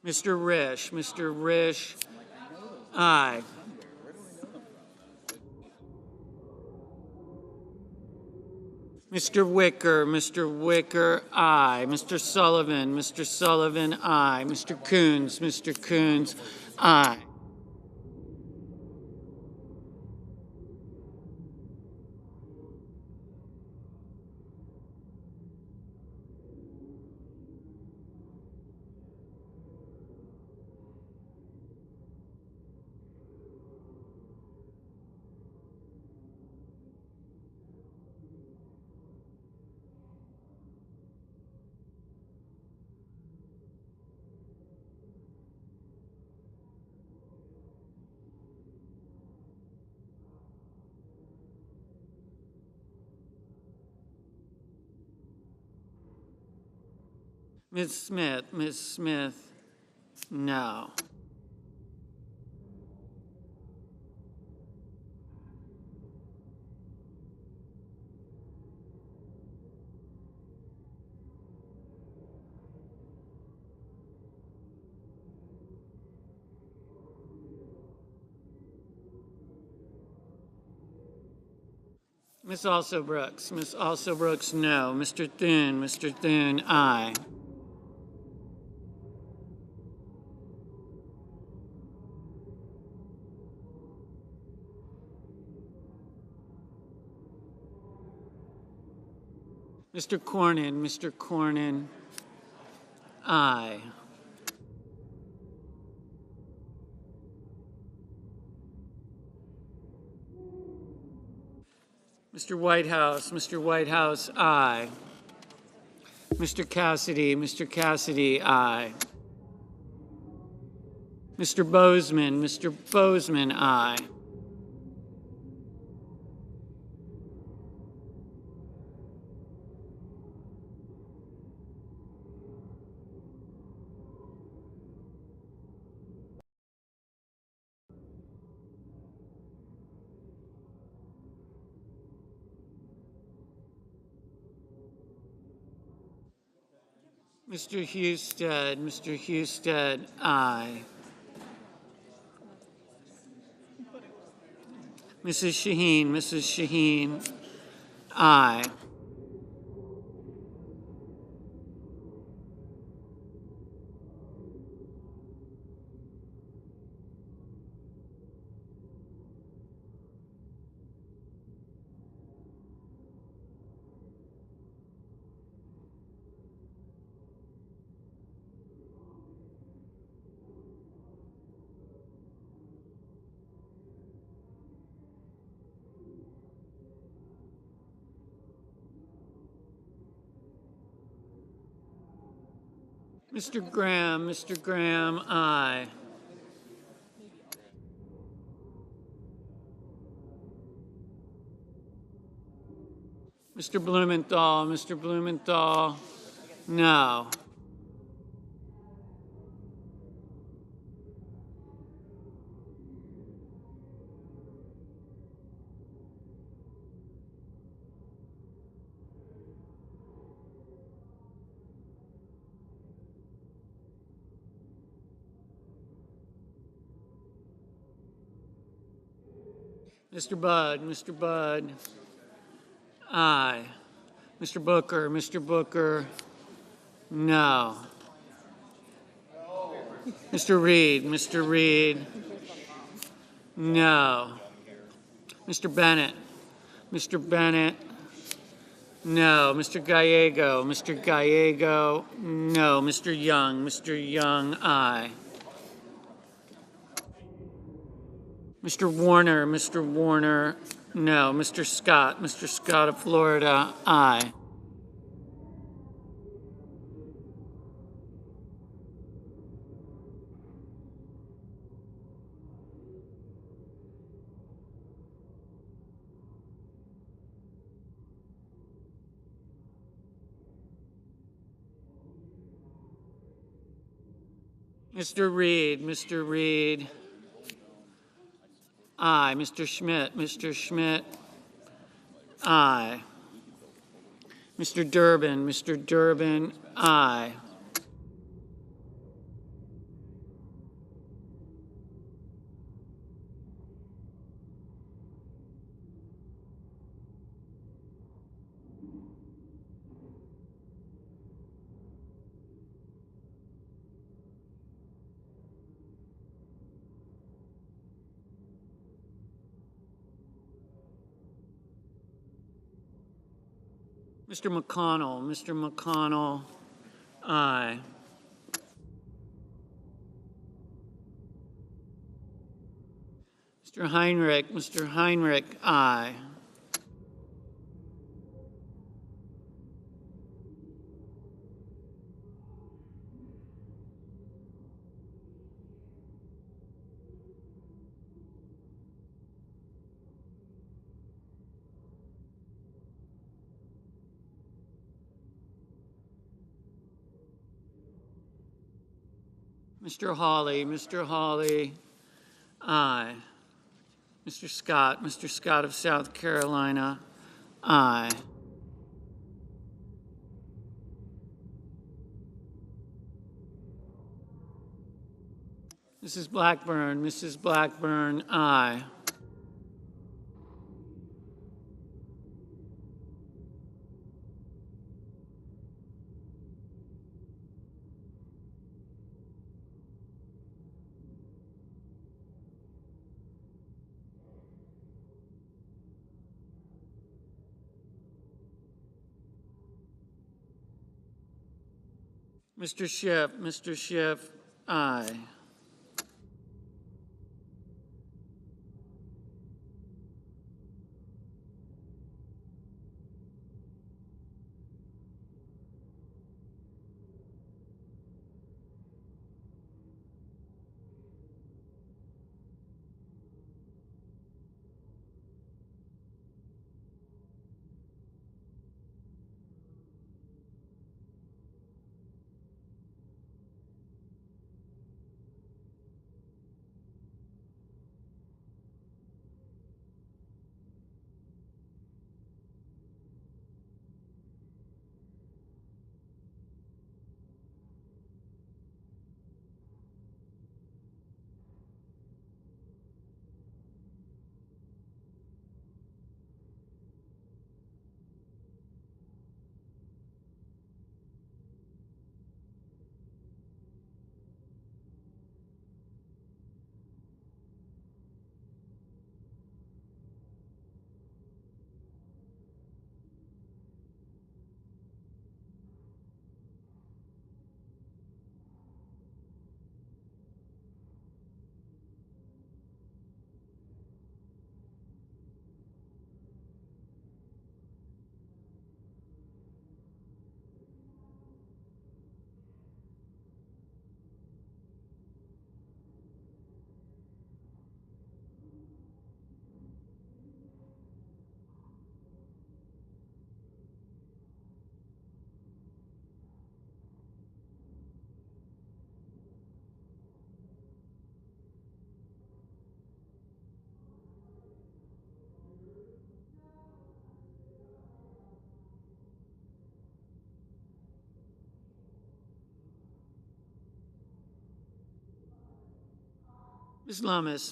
Mr. Risch, aye. Mr. Wicker, aye. Mr. Sullivan, aye. Mr. Coons, aye. Ms. Smith, no. Ms. Alsobrooks, no. Mr. Thune, aye. Mr. Cornyn, aye. Mr. Whitehouse, aye. Mr. Cassidy, aye. Mr. Bozeman, aye. Mr. Husted, aye. Mrs. Shaheen, aye. Mr. Graham, aye. Mr. Blumenthal, no. Mr. Budd, aye. Mr. Booker, no. Mr. Reed, no. Mr. Bennett, no. Mr. Gallego, no. Mr. Young, aye. Mr. Warner, no. Mr. Scott of Florida, aye. Mr. Reed, aye. Mr. Schmidt, aye. Mr. Durbin, aye. Mr. McConnell, aye. Mr. Heinrich, aye. Mr. Hawley, aye. Mr. Scott of South Carolina, aye. Mrs. Blackburn, aye. Mr. Schiff, aye.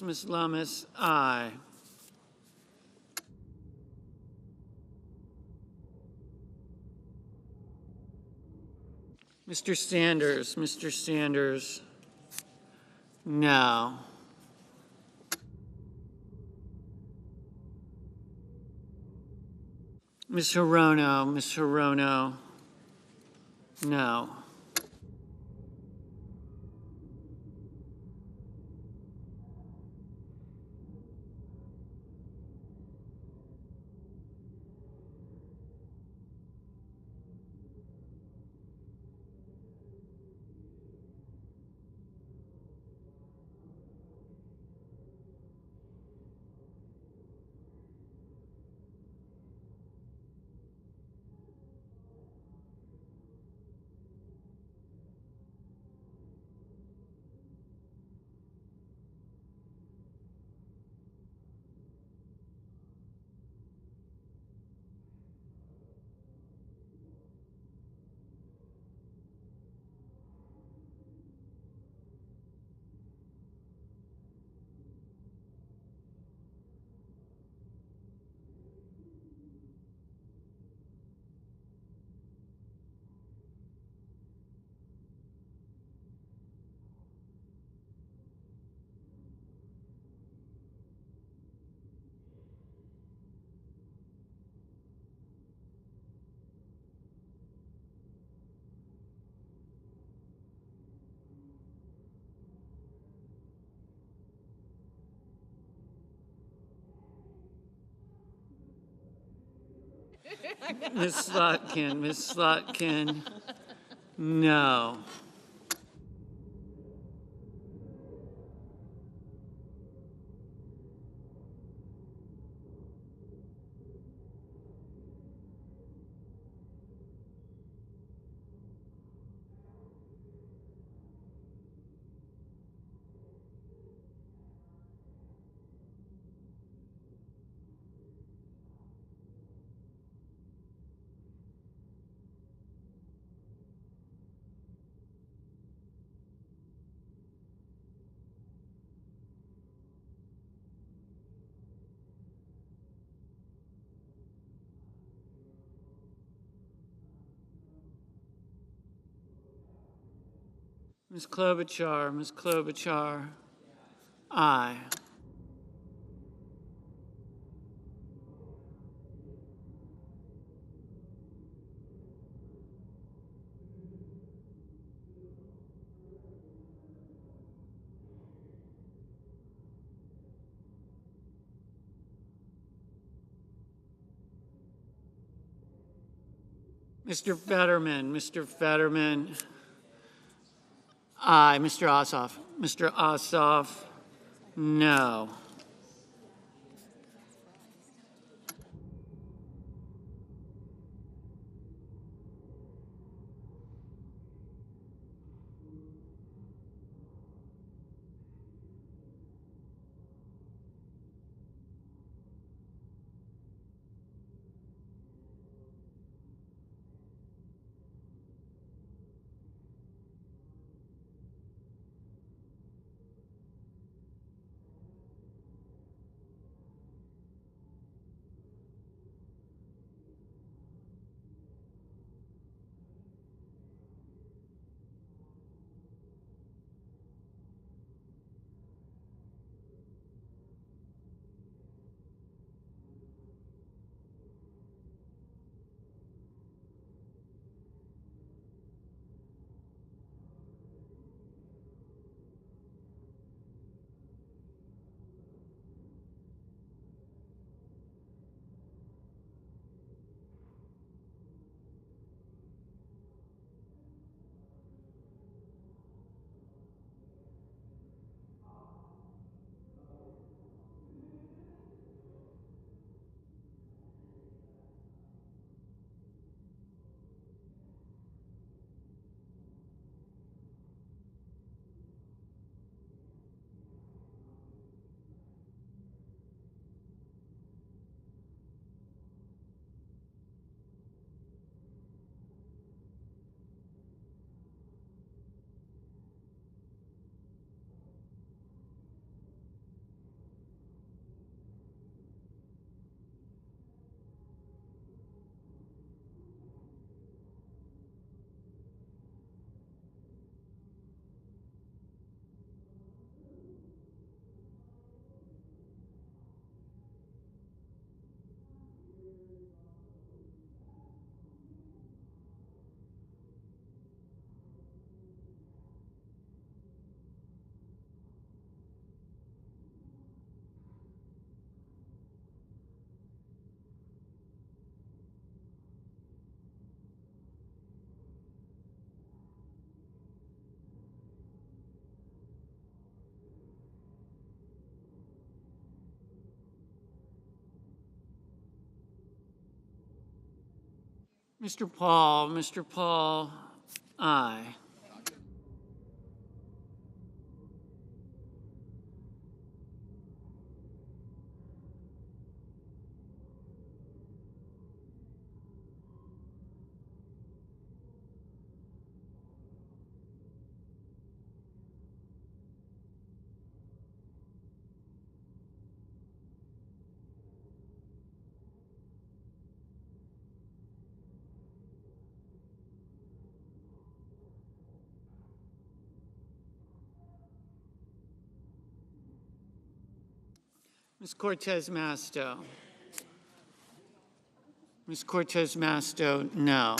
Ms. Lummis, aye. Mr. Sanders, no. Ms. Hirono, no. Ms. Slotkin, no. Ms. Klobuchar, aye. Mr. Fetterman, Mr. Fetterman. Aye. Mr. Ossoff. Mr. Ossoff, no. Mr. Paul, aye. Ms. Cortez Masto. Ms. Cortez Masto, no.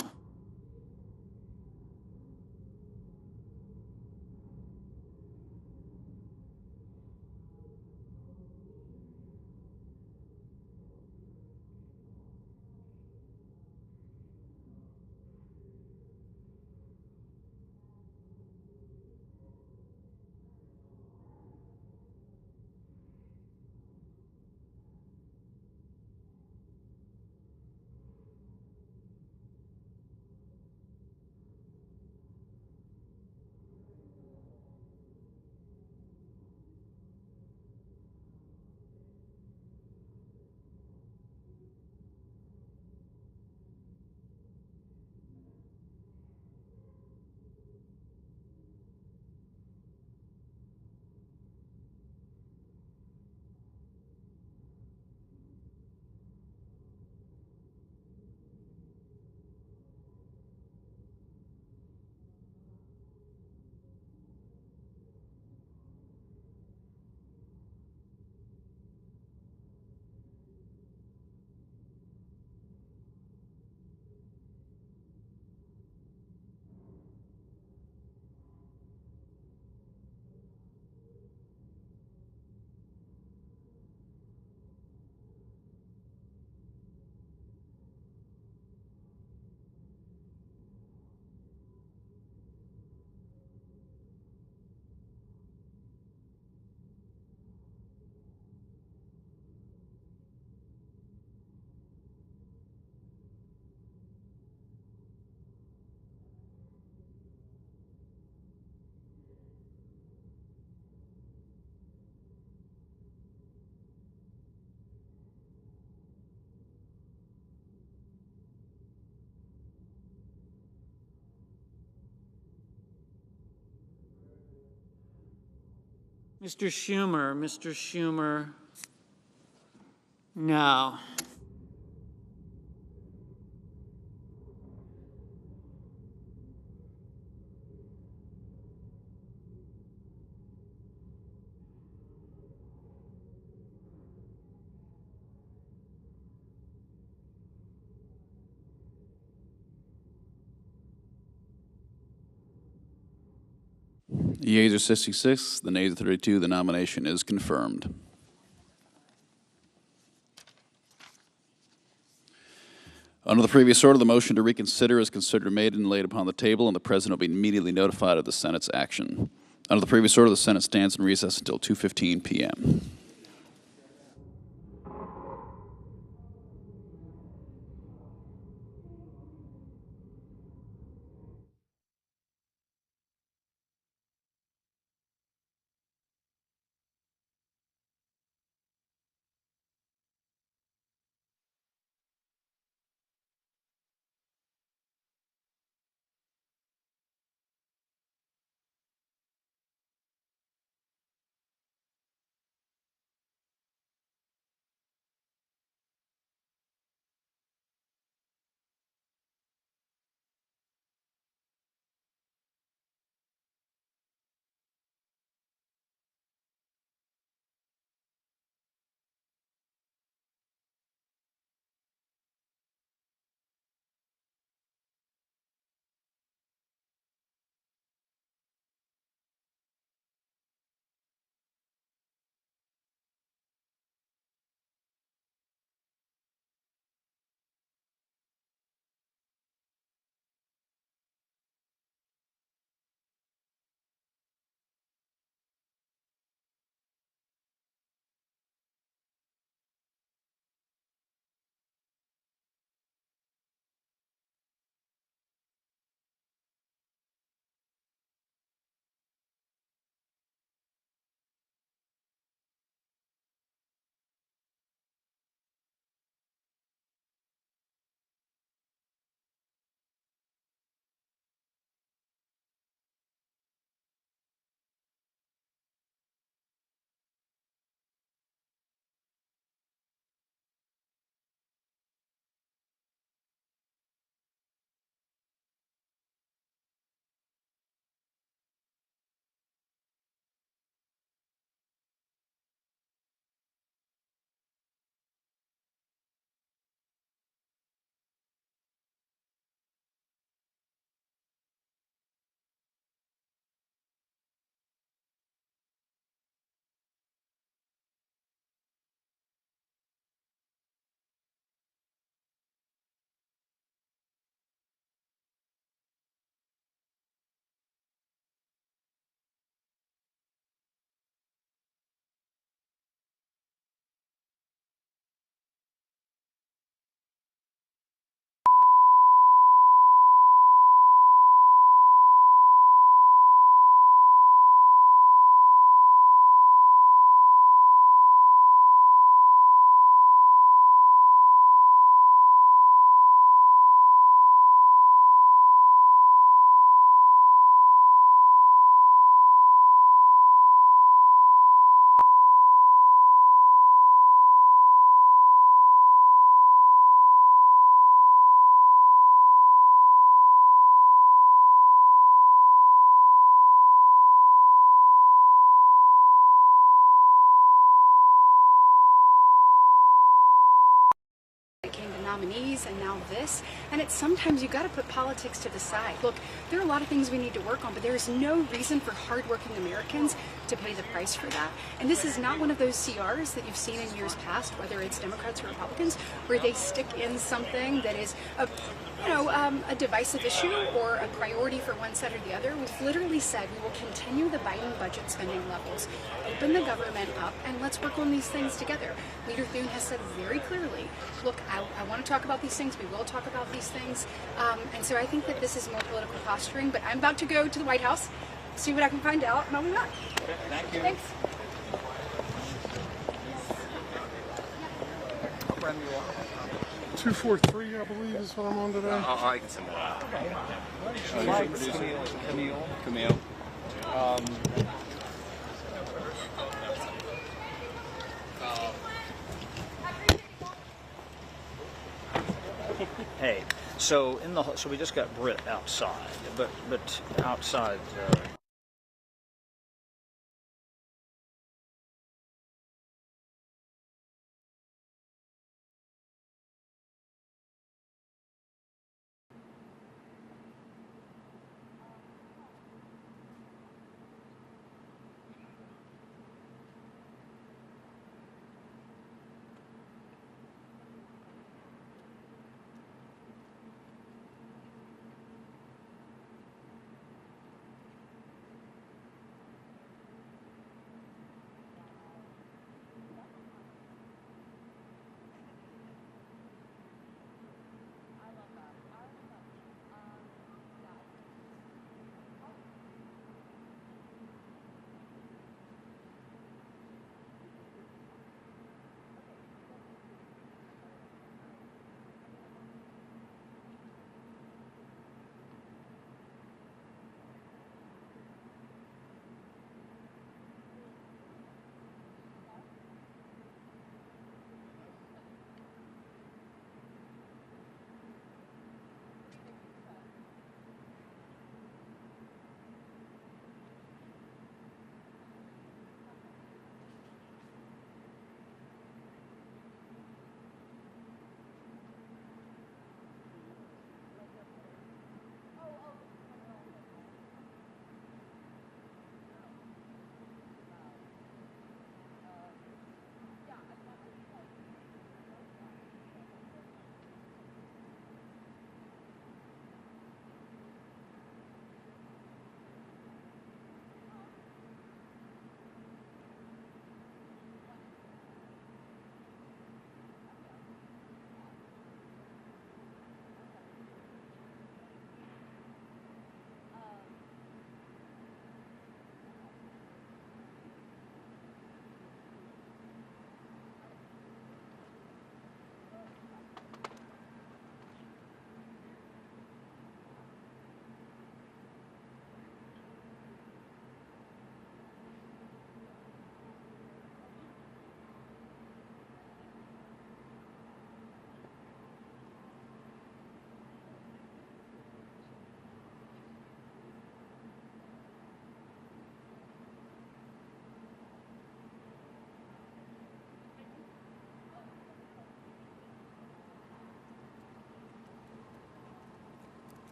Mr. Schumer. No. The yeas are 66, the nays are 32. The nomination is confirmed. Under the previous order, the motion to reconsider is considered made and laid upon the table, and the President will be immediately notified of the Senate's action. Under the previous order, the Senate stands in recess until 2:15 p.m. Nominees and now this, and it's sometimes you got to put politics to the side. Look, there are a lot of things we need to work on, but there is no reason for hardworking Americans to pay the price for that. And this is not one of those CRs that you've seen in years past, whether it's Democrats or Republicans, where they stick in something that is a divisive issue or a priority for one side or the other. We've literally said we will continue the Biden budget spending levels, open the government up, and let's work on these things together. Leader Thune has said very clearly, look, I want to talk about these things. We will talk about these things. And so I think that this is more political posturing, but I'm about to go to the White House, see what I can find out, and I'll be back. Okay, thank you. Thanks. 243, I believe, is what I'm on today. I can send that. Camille. Hey, so so we just got Britt outside, but outside.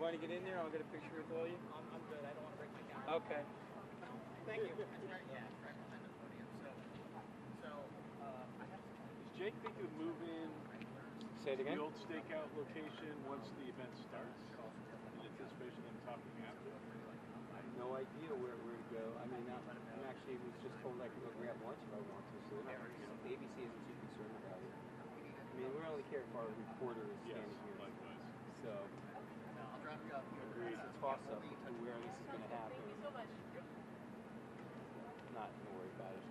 want to get in there? I'll get a picture with all you. I'm good. I don't want to break my camera. Okay. Thank you. It's right, yeah, it's right behind the podium. I have to. Does Jake think he would move in? Say it again. The old stakeout location once the event starts, in anticipation of them talking after? I have no idea where to go. I mean, I'm actually was just told I could go grab lunch if I want to, so the ABC isn't too concerned about it. I mean, we only care if our reporter is standing here. Likewise. So, I'll drop you off. It's a toss-up to where this is going to happen. Thank you so much. Not going to worry about it.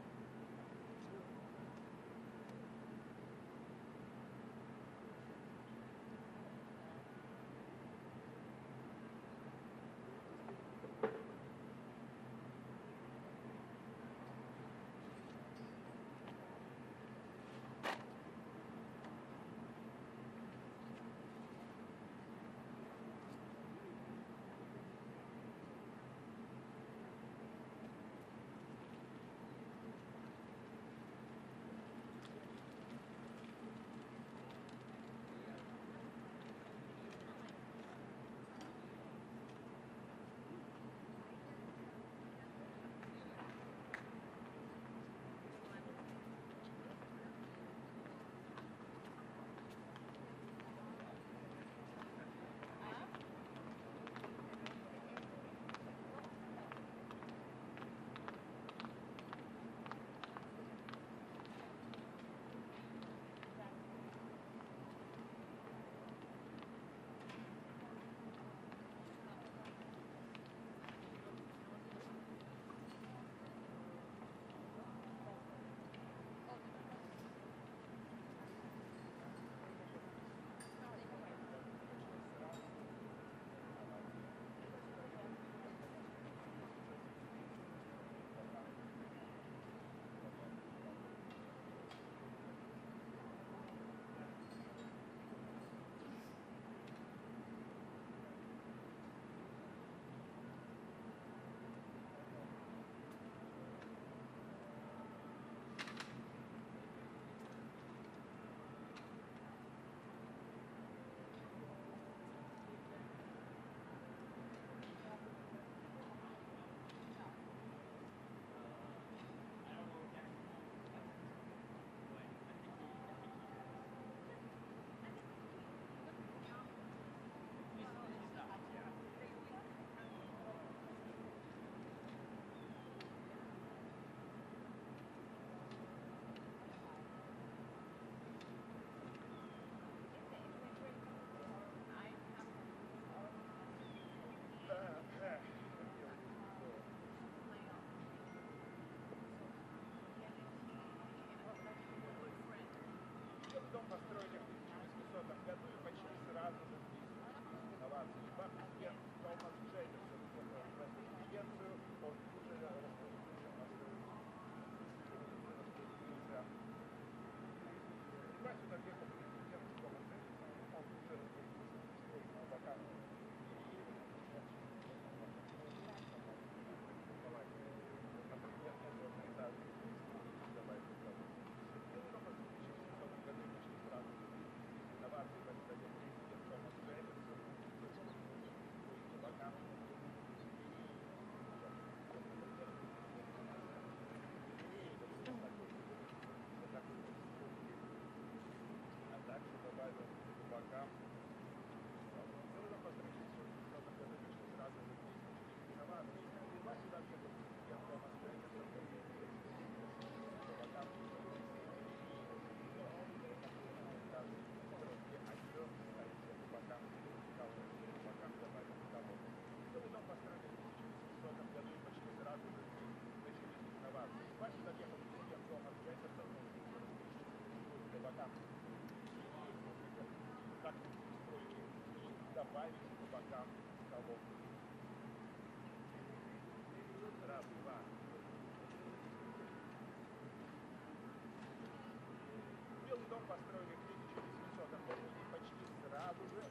Дом построили в 1800 году и почти сразу же инновации. Банк Томас Джеймсон в эту резиденцию, он уже распорядился построить. Понимаете, сюда въехал президент Томас Джеймсон, он уже распорядился построить на вакансию. Добавить по бокам колонку. Раз, два. Белый дом построили в 1800 году и почти сразу же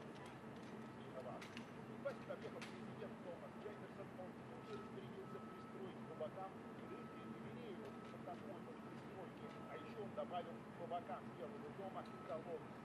инновации. Понимаете, когда въехал президент Томас Джеймсон, он тут же стремился пристроить по бокам галерею под такой вот пристройки, а еще он добавил по бокам Белого дома колонку.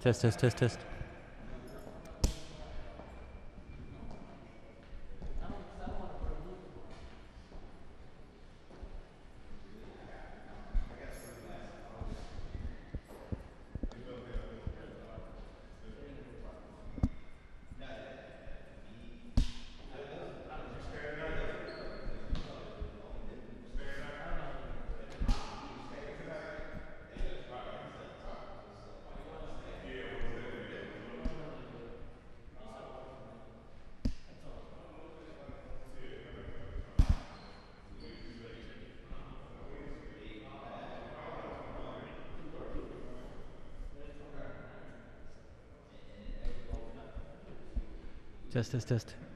Test, test, test, test. Test, test, test.